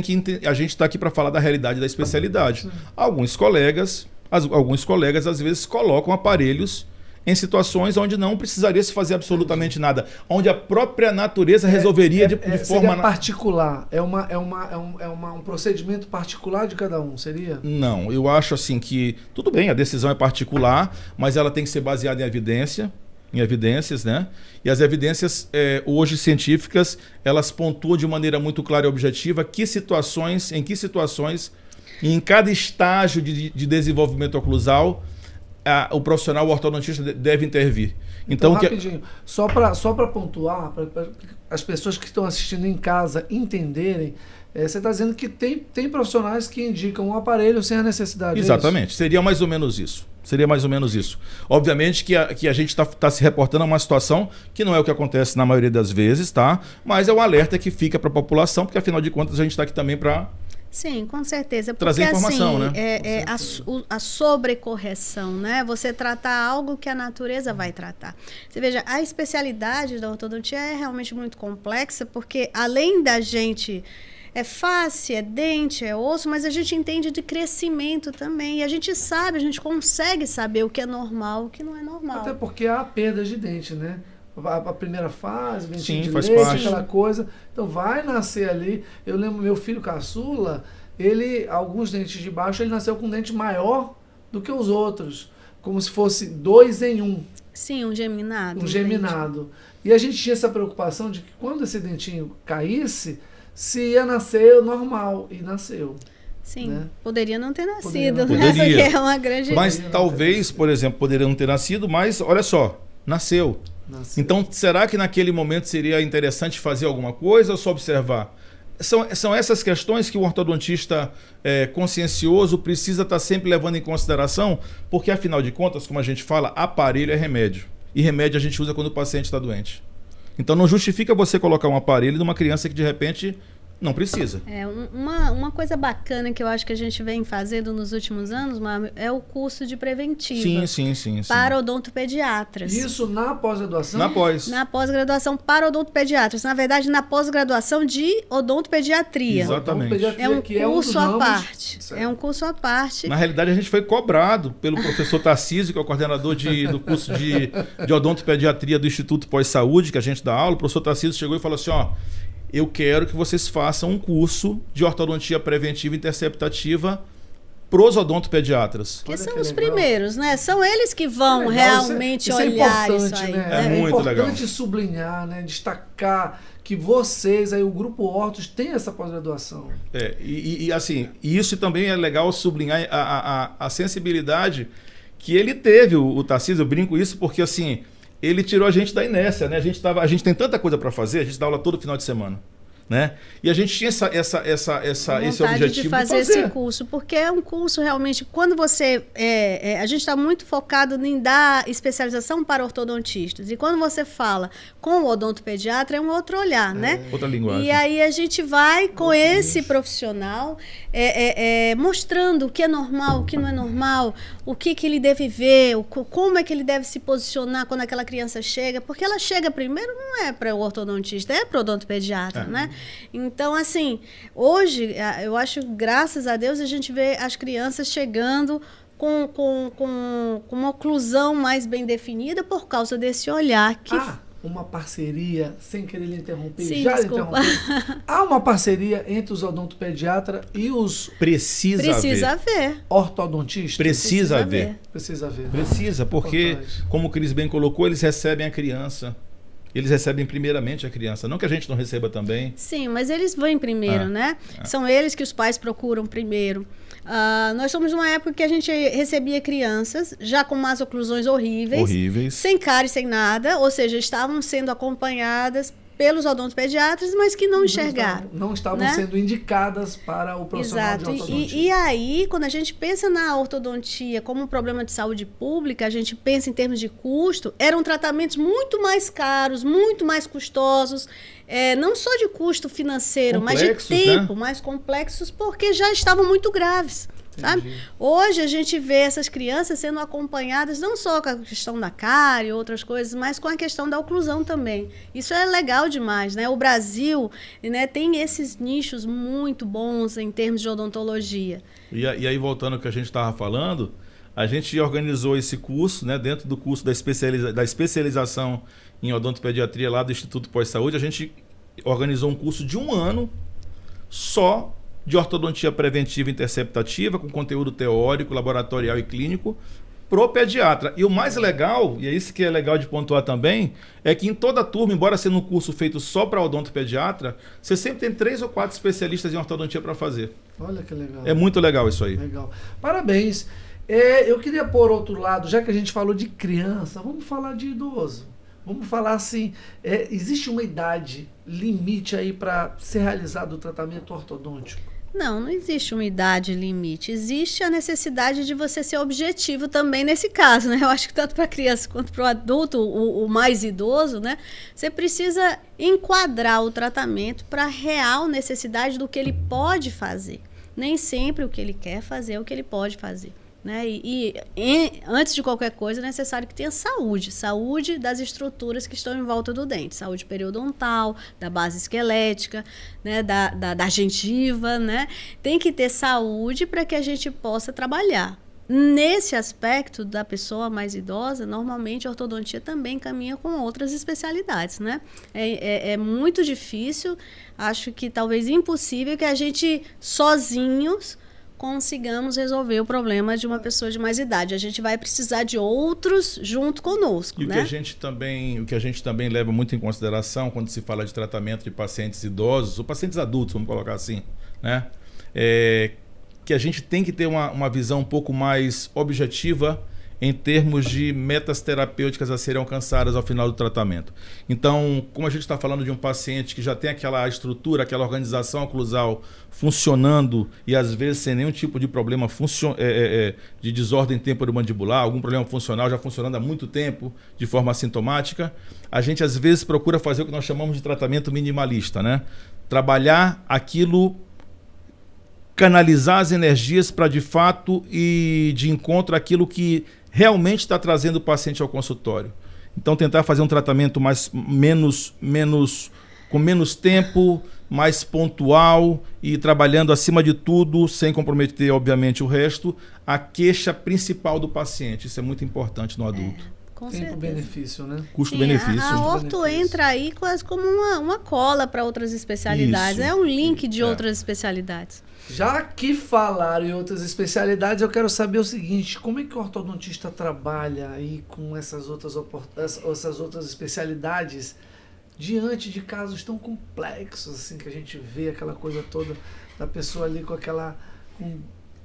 está aqui para falar da realidade da especialidade. Alguns colegas às vezes colocam aparelhos em situações onde não precisaria se fazer absolutamente nada, onde a própria natureza resolveria de forma particular. É um procedimento particular de cada um, seria? Não, eu acho assim que tudo bem, a decisão é particular, mas ela tem que ser baseada em evidências, né? E as evidências hoje científicas, elas pontuam de maneira muito clara e objetiva em que situações e em cada estágio de desenvolvimento oclusal o profissional ortodontista deve intervir. Então rapidinho, só para pontuar, para as pessoas que estão assistindo em casa entenderem, você está dizendo que tem profissionais que indicam um aparelho sem a necessidade. Exatamente, seria mais ou menos isso. Obviamente que a gente está se reportando a uma situação que não é o que acontece na maioria das vezes, tá? Mas é um alerta que fica para a população, porque afinal de contas a gente está aqui também para... Sim, com certeza. Porque, trazer informação, né? A sobrecorreção, né? Você tratar algo que a natureza vai tratar. Você veja, a especialidade da ortodontia é realmente muito complexa, porque além da gente... É face, é dente, é osso, mas a gente entende de crescimento também. E a gente consegue saber o que é normal e o que não é normal. Até porque há perdas de dente, né? A primeira fase, dentinho de faz leite, parte. Aquela coisa. Então vai nascer ali. Eu lembro meu filho caçula, alguns dentes de baixo, ele nasceu com um dente maior do que os outros. Como se fosse 2 em 1. Sim, um geminado. Um geminado. E a gente tinha essa preocupação de que quando esse dentinho caísse, se ia nascer normal. E nasceu. Sim, né? Poderia não ter nascido, né? Porque é uma grande... Mas talvez, por exemplo, poderia não ter nascido, mas olha só, nasceu. Então, será que naquele momento seria interessante fazer alguma coisa ou só observar? São essas questões que o ortodontista consciencioso precisa estar sempre levando em consideração, porque afinal de contas, como a gente fala, aparelho é remédio. E remédio a gente usa quando o paciente está doente. Então não justifica você colocar um aparelho numa criança que de repente não precisa. Uma coisa bacana que eu acho que a gente vem fazendo nos últimos anos, Mário, é o curso de preventiva. Sim. Para odontopediatras. Isso na pós-graduação? Na pós-graduação para odontopediatras. Na verdade, na pós-graduação de odontopediatria. Exatamente. É um curso à parte. É um curso à parte. Na realidade, a gente foi cobrado pelo professor Tarcísio, que é o coordenador do curso de odontopediatria do Instituto Pós-Saúde, que a gente dá aula. O professor Tarcísio chegou e falou assim, eu quero que vocês façam um curso de ortodontia preventiva e interceptativa para os odontopediatras. Que são os primeiros, né? São eles que vão realmente isso olhar é isso aí. Né? É muito importante sublinhar, né? Destacar que vocês, aí, o Grupo Hortos, tem essa pós-graduação. Assim, isso também é legal sublinhar a sensibilidade que ele teve, o Tarcísio. Eu brinco isso porque, assim, ele tirou a gente da inércia, né? A gente tem tanta coisa para fazer, a gente dá aula todo final de semana, né? E a gente tinha esse objetivo de fazer esse curso, porque é um curso realmente, quando você... a gente está muito focado em dar especialização para ortodontistas. E quando você fala com o odontopediatra, é um outro olhar, né? Outra linguagem. E aí a gente vai com esse profissional mostrando o que é normal, o que não é normal, o que ele deve ver, como é que ele deve se posicionar quando aquela criança chega. Porque ela chega primeiro, não é para o ortodontista, é para o odontopediatra, né? Então, assim, hoje, eu acho, graças a Deus, a gente vê as crianças chegando com uma oclusão mais bem definida por causa desse olhar que... uma parceria, sem querer lhe interromper, Sim, já desculpa. interrompeu. Há uma parceria entre os odontopediatras e os Precisa ver. ortodontistas? Precisa ver. Precisa ver. Precisa, porque, Importante. como o Cris bem colocou, eles recebem a criança. Eles recebem primeiramente a criança. Não que a gente não receba também. Sim, mas eles vêm primeiro, né? São eles que os pais procuram primeiro. Nós somos numa época que a gente recebia crianças já com umas oclusões horríveis. Sem cárie, sem nada. Ou seja, estavam sendo acompanhadas pelos odontopediatras, mas que não enxergaram. Não estavam né? sendo indicadas para o profissional de ortodontia. E aí, quando a gente pensa na ortodontia como um problema de saúde pública, a gente pensa em termos de custo, eram tratamentos muito mais caros, muito mais custosos, não só de custo financeiro, mas de tempo, mais complexos, porque já estavam muito graves. Sabe? Hoje a gente vê essas crianças sendo acompanhadas não só com a questão da cárie e outras coisas, mas com a questão da oclusão também. Isso é legal demais, né? O Brasil, né, tem esses nichos muito bons em termos de odontologia. E aí, voltando ao que a gente estava falando, a gente organizou esse curso, né, dentro do curso da especialização em odontopediatria lá do Instituto Pós-Saúde. A gente organizou um curso de 1 ano só de ortodontia preventiva e interceptativa, com conteúdo teórico, laboratorial e clínico, pro pediatra. E o mais legal, e é isso que é legal de pontuar também, é que em toda a turma, embora sendo um curso feito só para odontopediatra, você sempre tem 3 ou 4 especialistas em ortodontia para fazer. Olha que legal. É muito legal isso aí. Legal. Parabéns. Eu queria pôr outro lado, já que a gente falou de criança, vamos falar de idoso. Vamos falar assim, existe uma idade limite aí para ser realizado o tratamento ortodôntico? Não existe uma idade limite. Existe a necessidade de você ser objetivo também nesse caso, né? Eu acho que tanto para a criança quanto para o adulto, o mais idoso, né? Você precisa enquadrar o tratamento para a real necessidade do que ele pode fazer. Nem sempre o que ele quer fazer é o que ele pode fazer. Né? E antes de qualquer coisa é necessário que tenha saúde das estruturas que estão em volta do dente, saúde periodontal, da base esquelética, né? da gengiva, né? Tem que ter saúde para que a gente possa trabalhar. Nesse aspecto da pessoa mais idosa, normalmente a ortodontia também caminha com outras especialidades, né? É muito difícil, acho que talvez impossível que a gente sozinhos consigamos resolver o problema de uma pessoa de mais idade. A gente vai precisar de outros junto conosco. E né? o que a gente também leva muito em consideração quando se fala de tratamento de pacientes idosos, ou pacientes adultos, vamos colocar assim, né? Que a gente tem que ter uma visão um pouco mais objetiva em termos de metas terapêuticas a serem alcançadas ao final do tratamento. Então, como a gente está falando de um paciente que já tem aquela estrutura, aquela organização oclusal funcionando e às vezes sem nenhum tipo de problema de desordem temporomandibular, algum problema funcional já funcionando há muito tempo de forma assintomática, a gente às vezes procura fazer o que nós chamamos de tratamento minimalista, né? Trabalhar aquilo, canalizar as energias para de fato e de encontro àquilo que realmente está trazendo o paciente ao consultório. Então tentar fazer um tratamento com menos tempo, mais pontual e trabalhando acima de tudo, sem comprometer obviamente o resto, a queixa principal do paciente. Isso é muito importante no adulto. Com certeza. Benefício, né? Custo-benefício. A orto entra aí quase como uma cola para outras especialidades. Isso. É um link de outras especialidades. Já que falaram em outras especialidades, eu quero saber o seguinte: como é que o ortodontista trabalha aí com essas outras especialidades diante de casos tão complexos, assim, que a gente vê aquela coisa toda da pessoa ali com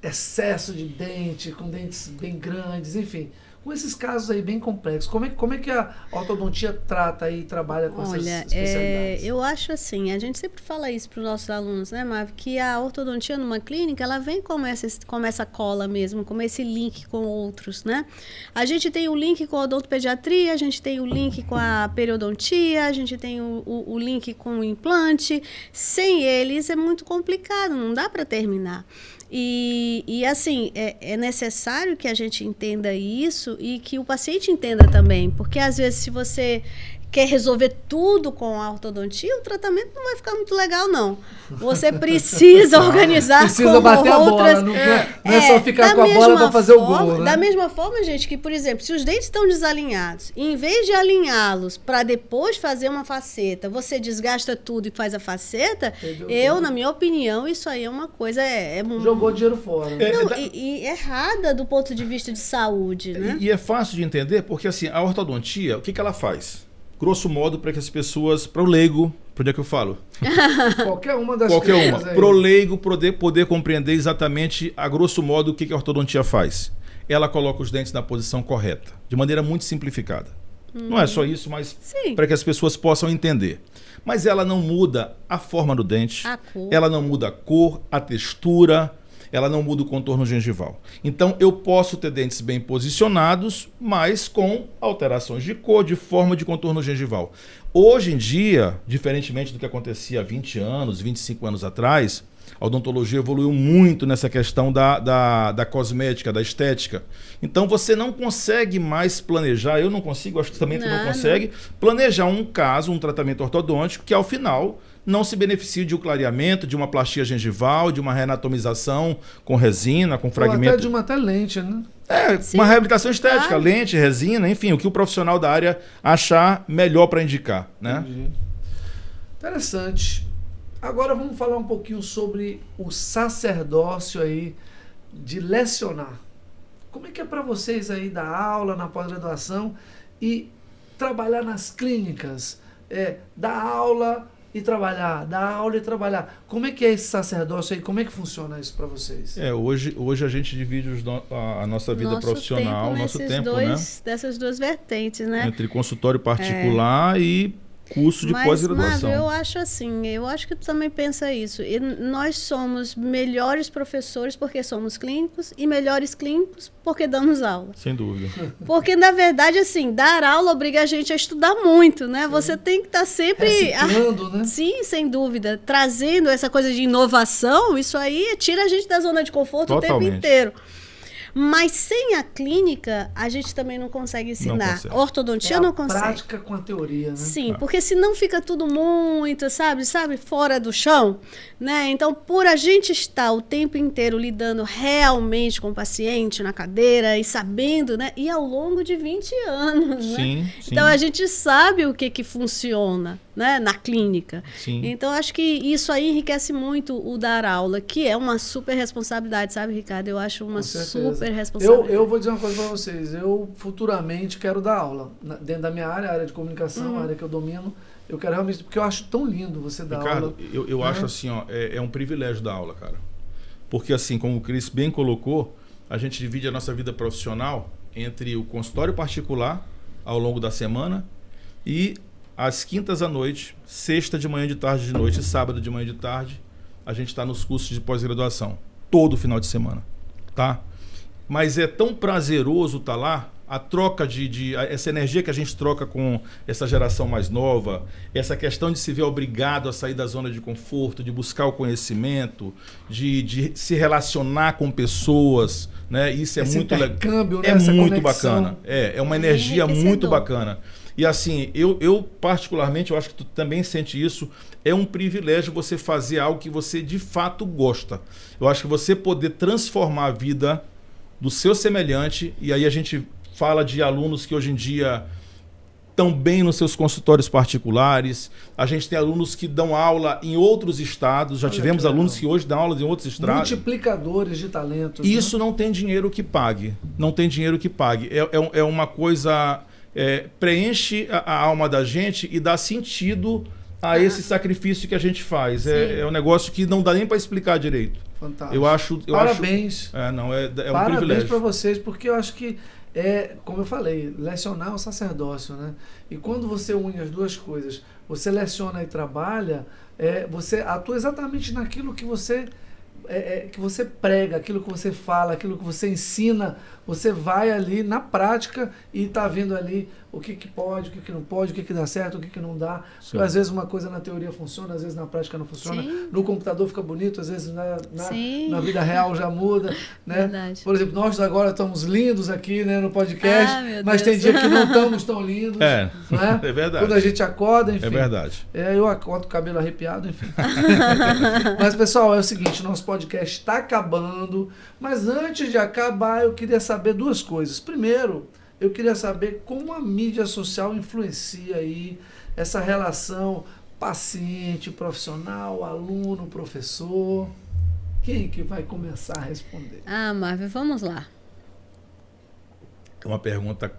excesso de dente, com dentes bem grandes, enfim, com esses casos aí bem complexos. Como é que a ortodontia trata e trabalha com essas especialidades? Eu acho assim, a gente sempre fala isso para os nossos alunos, né, Marv, que a ortodontia numa clínica, ela vem como essa cola mesmo, como esse link com outros, né? A gente tem o link com a odontopediatria, a gente tem o link com a periodontia, a gente tem o link com o implante. Sem eles é muito complicado, não dá para terminar. E assim, é necessário que a gente entenda isso e que o paciente entenda também, porque às vezes se você quer resolver tudo com a ortodontia, o tratamento não vai ficar muito legal, não. Você precisa organizar precisa bater outras... a bola, não é só ficar com a bola para fazer o gol, né? Da mesma forma, gente, que, por exemplo, se os dentes estão desalinhados, em vez de alinhá-los para depois fazer uma faceta, você desgasta tudo e faz a faceta, na minha opinião, isso aí é uma coisa... Jogou dinheiro fora. Né? E errada do ponto de vista de saúde, né? E é fácil de entender, porque assim, a ortodontia, o que ela faz? Grosso modo, para que as pessoas, para o leigo, para onde é que eu falo? Qualquer uma das Qualquer uma. Para o leigo poder compreender exatamente, a grosso modo, o que a ortodontia faz. Ela coloca os dentes na posição correta, de maneira muito simplificada. Não é só isso, mas para que as pessoas possam entender. Mas ela não muda a forma do dente, a cor. Ela não muda a cor, a textura, ela não muda o contorno gengival. Então, eu posso ter dentes bem posicionados, mas com alterações de cor, de forma, de contorno gengival. Hoje em dia, diferentemente do que acontecia há 20 anos, 25 anos atrás, a odontologia evoluiu muito nessa questão da cosmética, da estética. Então, você não consegue mais planejar, eu não consigo, acho que também tu não consegue, planejar um caso, um tratamento ortodôntico, que ao final não se beneficie de um clareamento, de uma plastia gengival, de uma reanatomização com resina, com fragmento. Ou até de uma lente, né? Uma reabilitação estética, lente, resina, enfim, o que o profissional da área achar melhor para indicar, né? Entendi. Interessante. Agora vamos falar um pouquinho sobre o sacerdócio aí de lecionar. Como é que é para vocês aí dar aula na pós-graduação e trabalhar nas clínicas? Dar aula e trabalhar, dar aula e trabalhar. Como é que é esse sacerdócio aí? Como é que funciona isso para vocês? Hoje a gente divide a nossa vida profissional, nosso tempo, dessas duas vertentes, né? Entre consultório particular e curso de pós-graduação. Mas, eu acho assim, eu acho que tu também pensa isso. E nós somos melhores professores porque somos clínicos e melhores clínicos porque damos aula. Sem dúvida. Porque, na verdade, assim, dar aula obriga a gente a estudar muito, né? Sim. Você tem que estar sempre... reciclando, né? Sim, sem dúvida. Trazendo essa coisa de inovação, isso aí tira a gente da zona de conforto o tempo inteiro. Mas sem a clínica, a gente também não consegue ensinar. Ortodontia não consegue. Prática com a teoria, né? Sim, porque senão fica tudo muito, sabe, fora do chão, né? Então, por a gente estar o tempo inteiro lidando realmente com o paciente na cadeira e sabendo, né? E ao longo de 20 anos, sim, né? Sim. Então, a gente sabe o que funciona, né? Na clínica. Sim. Então, acho que isso aí enriquece muito o dar aula, que é uma super responsabilidade, sabe, Ricardo? Eu acho uma super responsabilidade. Eu vou dizer uma coisa para vocês. Eu futuramente quero dar aula dentro da minha área de comunicação, a área que eu domino. Eu quero realmente, porque eu acho tão lindo você dar aula. Ricardo, eu acho assim, é um privilégio dar aula, cara. Porque assim, como o Cris bem colocou, a gente divide a nossa vida profissional entre o consultório particular ao longo da semana e às quintas à noite, sexta de manhã, de tarde, de noite e sábado de manhã, de tarde, a gente está nos cursos de pós-graduação. Todo final de semana, tá? Mas é tão prazeroso estar lá, a troca essa energia que a gente troca com essa geração mais nova, essa questão de se ver obrigado a sair da zona de conforto, de buscar o conhecimento, de se relacionar com pessoas, né? Isso é muito legal. Né? É muito bacana. É uma energia muito bacana. E assim, eu particularmente, eu acho que tu também sente isso, é um privilégio você fazer algo que você de fato gosta. Eu acho que você poder transformar a vida do seu semelhante, e aí a gente fala de alunos que hoje em dia estão bem nos seus consultórios particulares. A gente tem alunos que dão aula em outros estados. Já tivemos alunos que hoje dão aula em outros estados. Multiplicadores de talentos. Isso, né? Não tem dinheiro que pague. Não tem dinheiro que pague. É uma coisa... preenche a alma da gente e dá sentido a esse sacrifício que a gente faz. É um negócio que não dá nem para explicar direito. Fantástico. Parabéns. É um Parabéns privilégio. para vocês, porque eu acho que como eu falei, lecionar é um sacerdócio, né? E quando você une as duas coisas, você leciona e trabalha, você atua exatamente naquilo que você prega, aquilo que você fala, aquilo que você ensina, você vai ali na prática e está vendo ali o que pode, o que não pode, o que dá certo, o que não dá. Porque, às vezes uma coisa na teoria funciona, às vezes na prática não funciona. Sim. No computador fica bonito, às vezes na vida real já muda. Né? Verdade. Por exemplo, nós agora estamos lindos aqui, né, no podcast, meu mas Deus. tem dia que não estamos tão lindos. Né? É verdade. Quando a gente acorda, enfim. É verdade. Eu acordo com o cabelo arrepiado, enfim. Mas, pessoal, é o seguinte, nosso podcast está acabando, mas antes de acabar, eu queria saber duas coisas. Primeiro, eu queria saber como a mídia social influencia aí essa relação paciente, profissional, aluno, professor. Quem que vai começar a responder? Marvel, vamos lá. É uma pergunta,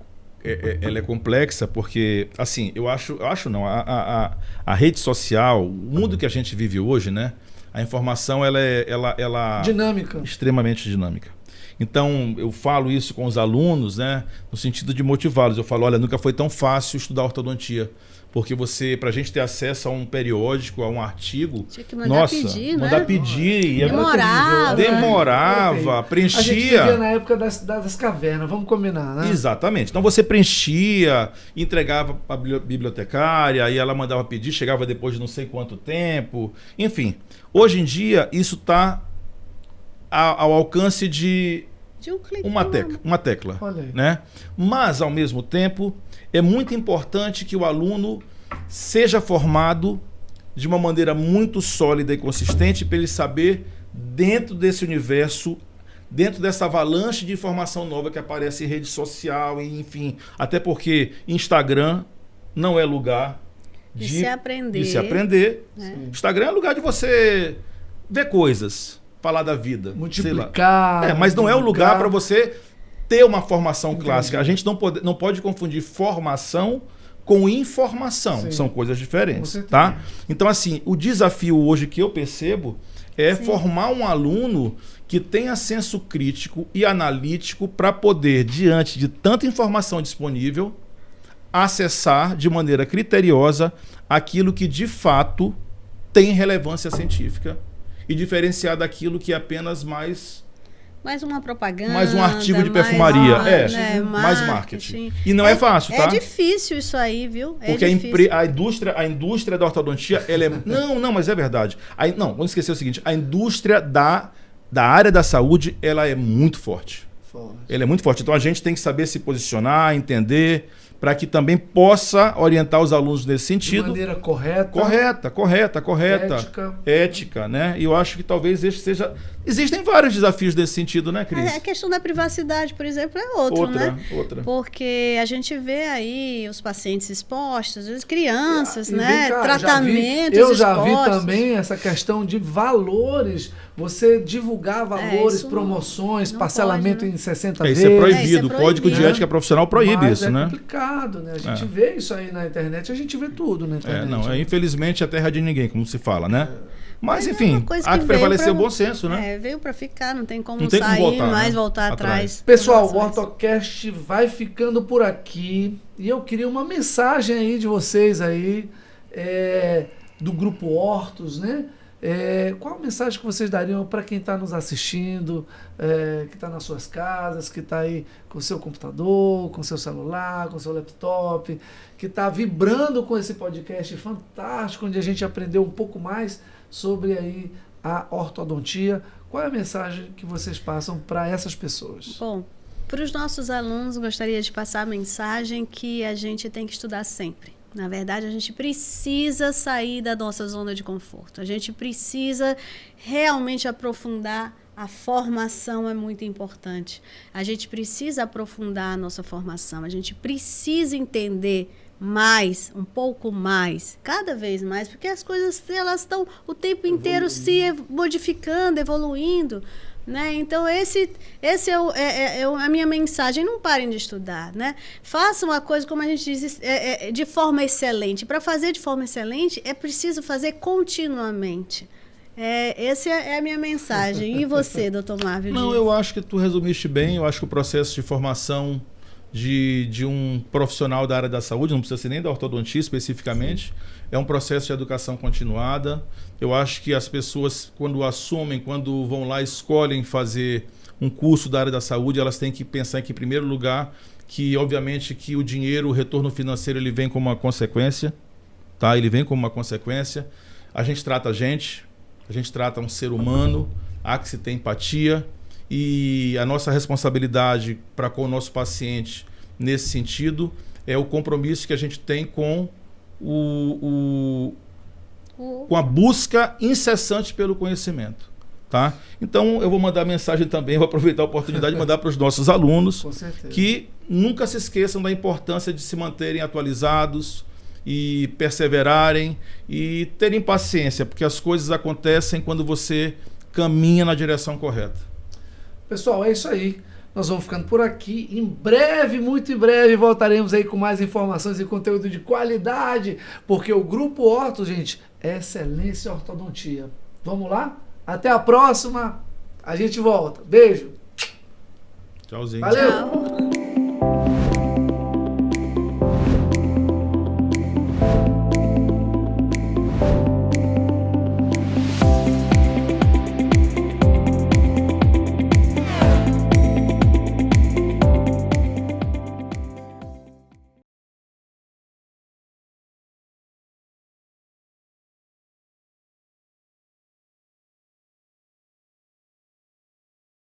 ela é complexa porque, assim, eu acho não, a rede social, o mundo que a gente vive hoje, né? A informação, ela dinâmica. Extremamente dinâmica. Então, eu falo isso com os alunos, né, no sentido de motivá-los. Eu falo, olha, nunca foi tão fácil estudar ortodontia. Porque para a gente ter acesso a um periódico, a um artigo... Tinha que mandar pedir, mandar né? pedir. Demorava. Preenchia. A gente vivia na época das cavernas, vamos combinar, né? Exatamente. Então, você preenchia, entregava para a bibliotecária, e ela mandava pedir, chegava depois de não sei quanto tempo. Enfim, hoje em dia, isso está ao alcance de um clique, uma tecla. Olha aí. Né? Mas, ao mesmo tempo, é muito importante que o aluno seja formado de uma maneira muito sólida e consistente para ele saber, dentro desse universo, dentro dessa avalanche de informação nova que aparece em rede social, enfim, até porque Instagram não é lugar de se aprender. Instagram é lugar de você ver coisas, falar da vida, multiplicar. Mas não é o lugar para você ter uma formação clássica. A gente não pode confundir formação com informação. Sim. São coisas diferentes, tá? Então, assim, o desafio hoje que eu percebo é formar um aluno que tenha senso crítico e analítico para poder, diante de tanta informação disponível, acessar de maneira criteriosa aquilo que de fato tem relevância científica e diferenciar daquilo que é apenas mais uma propaganda, mais um artigo de perfumaria, mais marketing. E não é fácil, tá? É difícil isso aí, viu? Porque a indústria da ortodontia, ela é... Não, mas é verdade. Não, vamos esquecer o seguinte, a indústria da área da saúde, ela é muito forte. Ela é muito forte. Então a gente tem que saber se posicionar, entender, para que também possa orientar os alunos nesse sentido. De maneira correta. Ética, né? E eu acho que talvez este seja... Existem vários desafios nesse sentido, né, Cris? A questão da privacidade, por exemplo, é outra. Porque a gente vê aí os pacientes expostos, as crianças, né? Tratamentos eu já vi também essa questão de valores. Você divulgar valores, promoções, parcelamento em 60 vezes. Isso é proibido. O Código de Ética Profissional proíbe isso, né? É complicado, né? A gente vê isso aí na internet, a gente vê tudo na internet. Infelizmente, a terra de ninguém, como se fala, né? Mas, enfim, há que prevalecer o bom senso, né? Veio para ficar, não tem como sair, voltar atrás. Pessoal, o Ortocast vai ficando por aqui. E eu queria uma mensagem aí de vocês aí, do Grupo Ortos, né? Qual a mensagem que vocês dariam para quem está nos assistindo, que está nas suas casas, que está aí com o seu computador, com o seu celular, com o seu laptop, que está vibrando com esse podcast fantástico, onde a gente aprendeu um pouco mais sobre aí a ortodontia. Qual é a mensagem que vocês passam para essas pessoas? Bom, para os nossos alunos, gostaria de passar a mensagem que a gente tem que estudar sempre. Na verdade, a gente precisa sair da nossa zona de conforto. A gente precisa realmente aprofundar A formação é muito importante. A gente precisa aprofundar a nossa formação. A gente precisa entender mais, um pouco mais, cada vez mais, porque as coisas elas estão o tempo inteiro se modificando, evoluindo, né? Então esse é a minha mensagem. Não parem de estudar, né? Façam a coisa, como a gente diz, de forma excelente. Para fazer de forma excelente é preciso fazer continuamente. Essa é a minha mensagem. E você, doutor Marvio? Não, eu acho que tu resumiste bem. Eu acho que o processo de formação de um profissional da área da saúde, não precisa ser nem da ortodontia especificamente, é um processo de educação continuada. Eu acho que as pessoas, quando assumem, quando vão lá, escolhem fazer um curso da área da saúde, elas têm que pensar que, em primeiro lugar, que obviamente que o dinheiro, o retorno financeiro, ele vem como uma consequência, tá? Ele vem como uma consequência. A gente trata um ser humano, há que se ter empatia, e a nossa responsabilidade para com o nosso paciente nesse sentido é o compromisso que a gente tem com com a busca incessante pelo conhecimento, tá? Então eu vou mandar mensagem também, vou aproveitar a oportunidade de mandar para os nossos alunos que nunca se esqueçam da importância de se manterem atualizados e perseverarem e terem paciência, porque as coisas acontecem quando você caminha na direção correta. Pessoal, é isso aí. Nós vamos ficando por aqui. Em breve, muito em breve, voltaremos aí com mais informações e conteúdo de qualidade, porque o Grupo Orto, gente, é excelência em ortodontia. Vamos lá? Até a próxima. A gente volta. Beijo. Tchauzinho. Valeu. Tchau.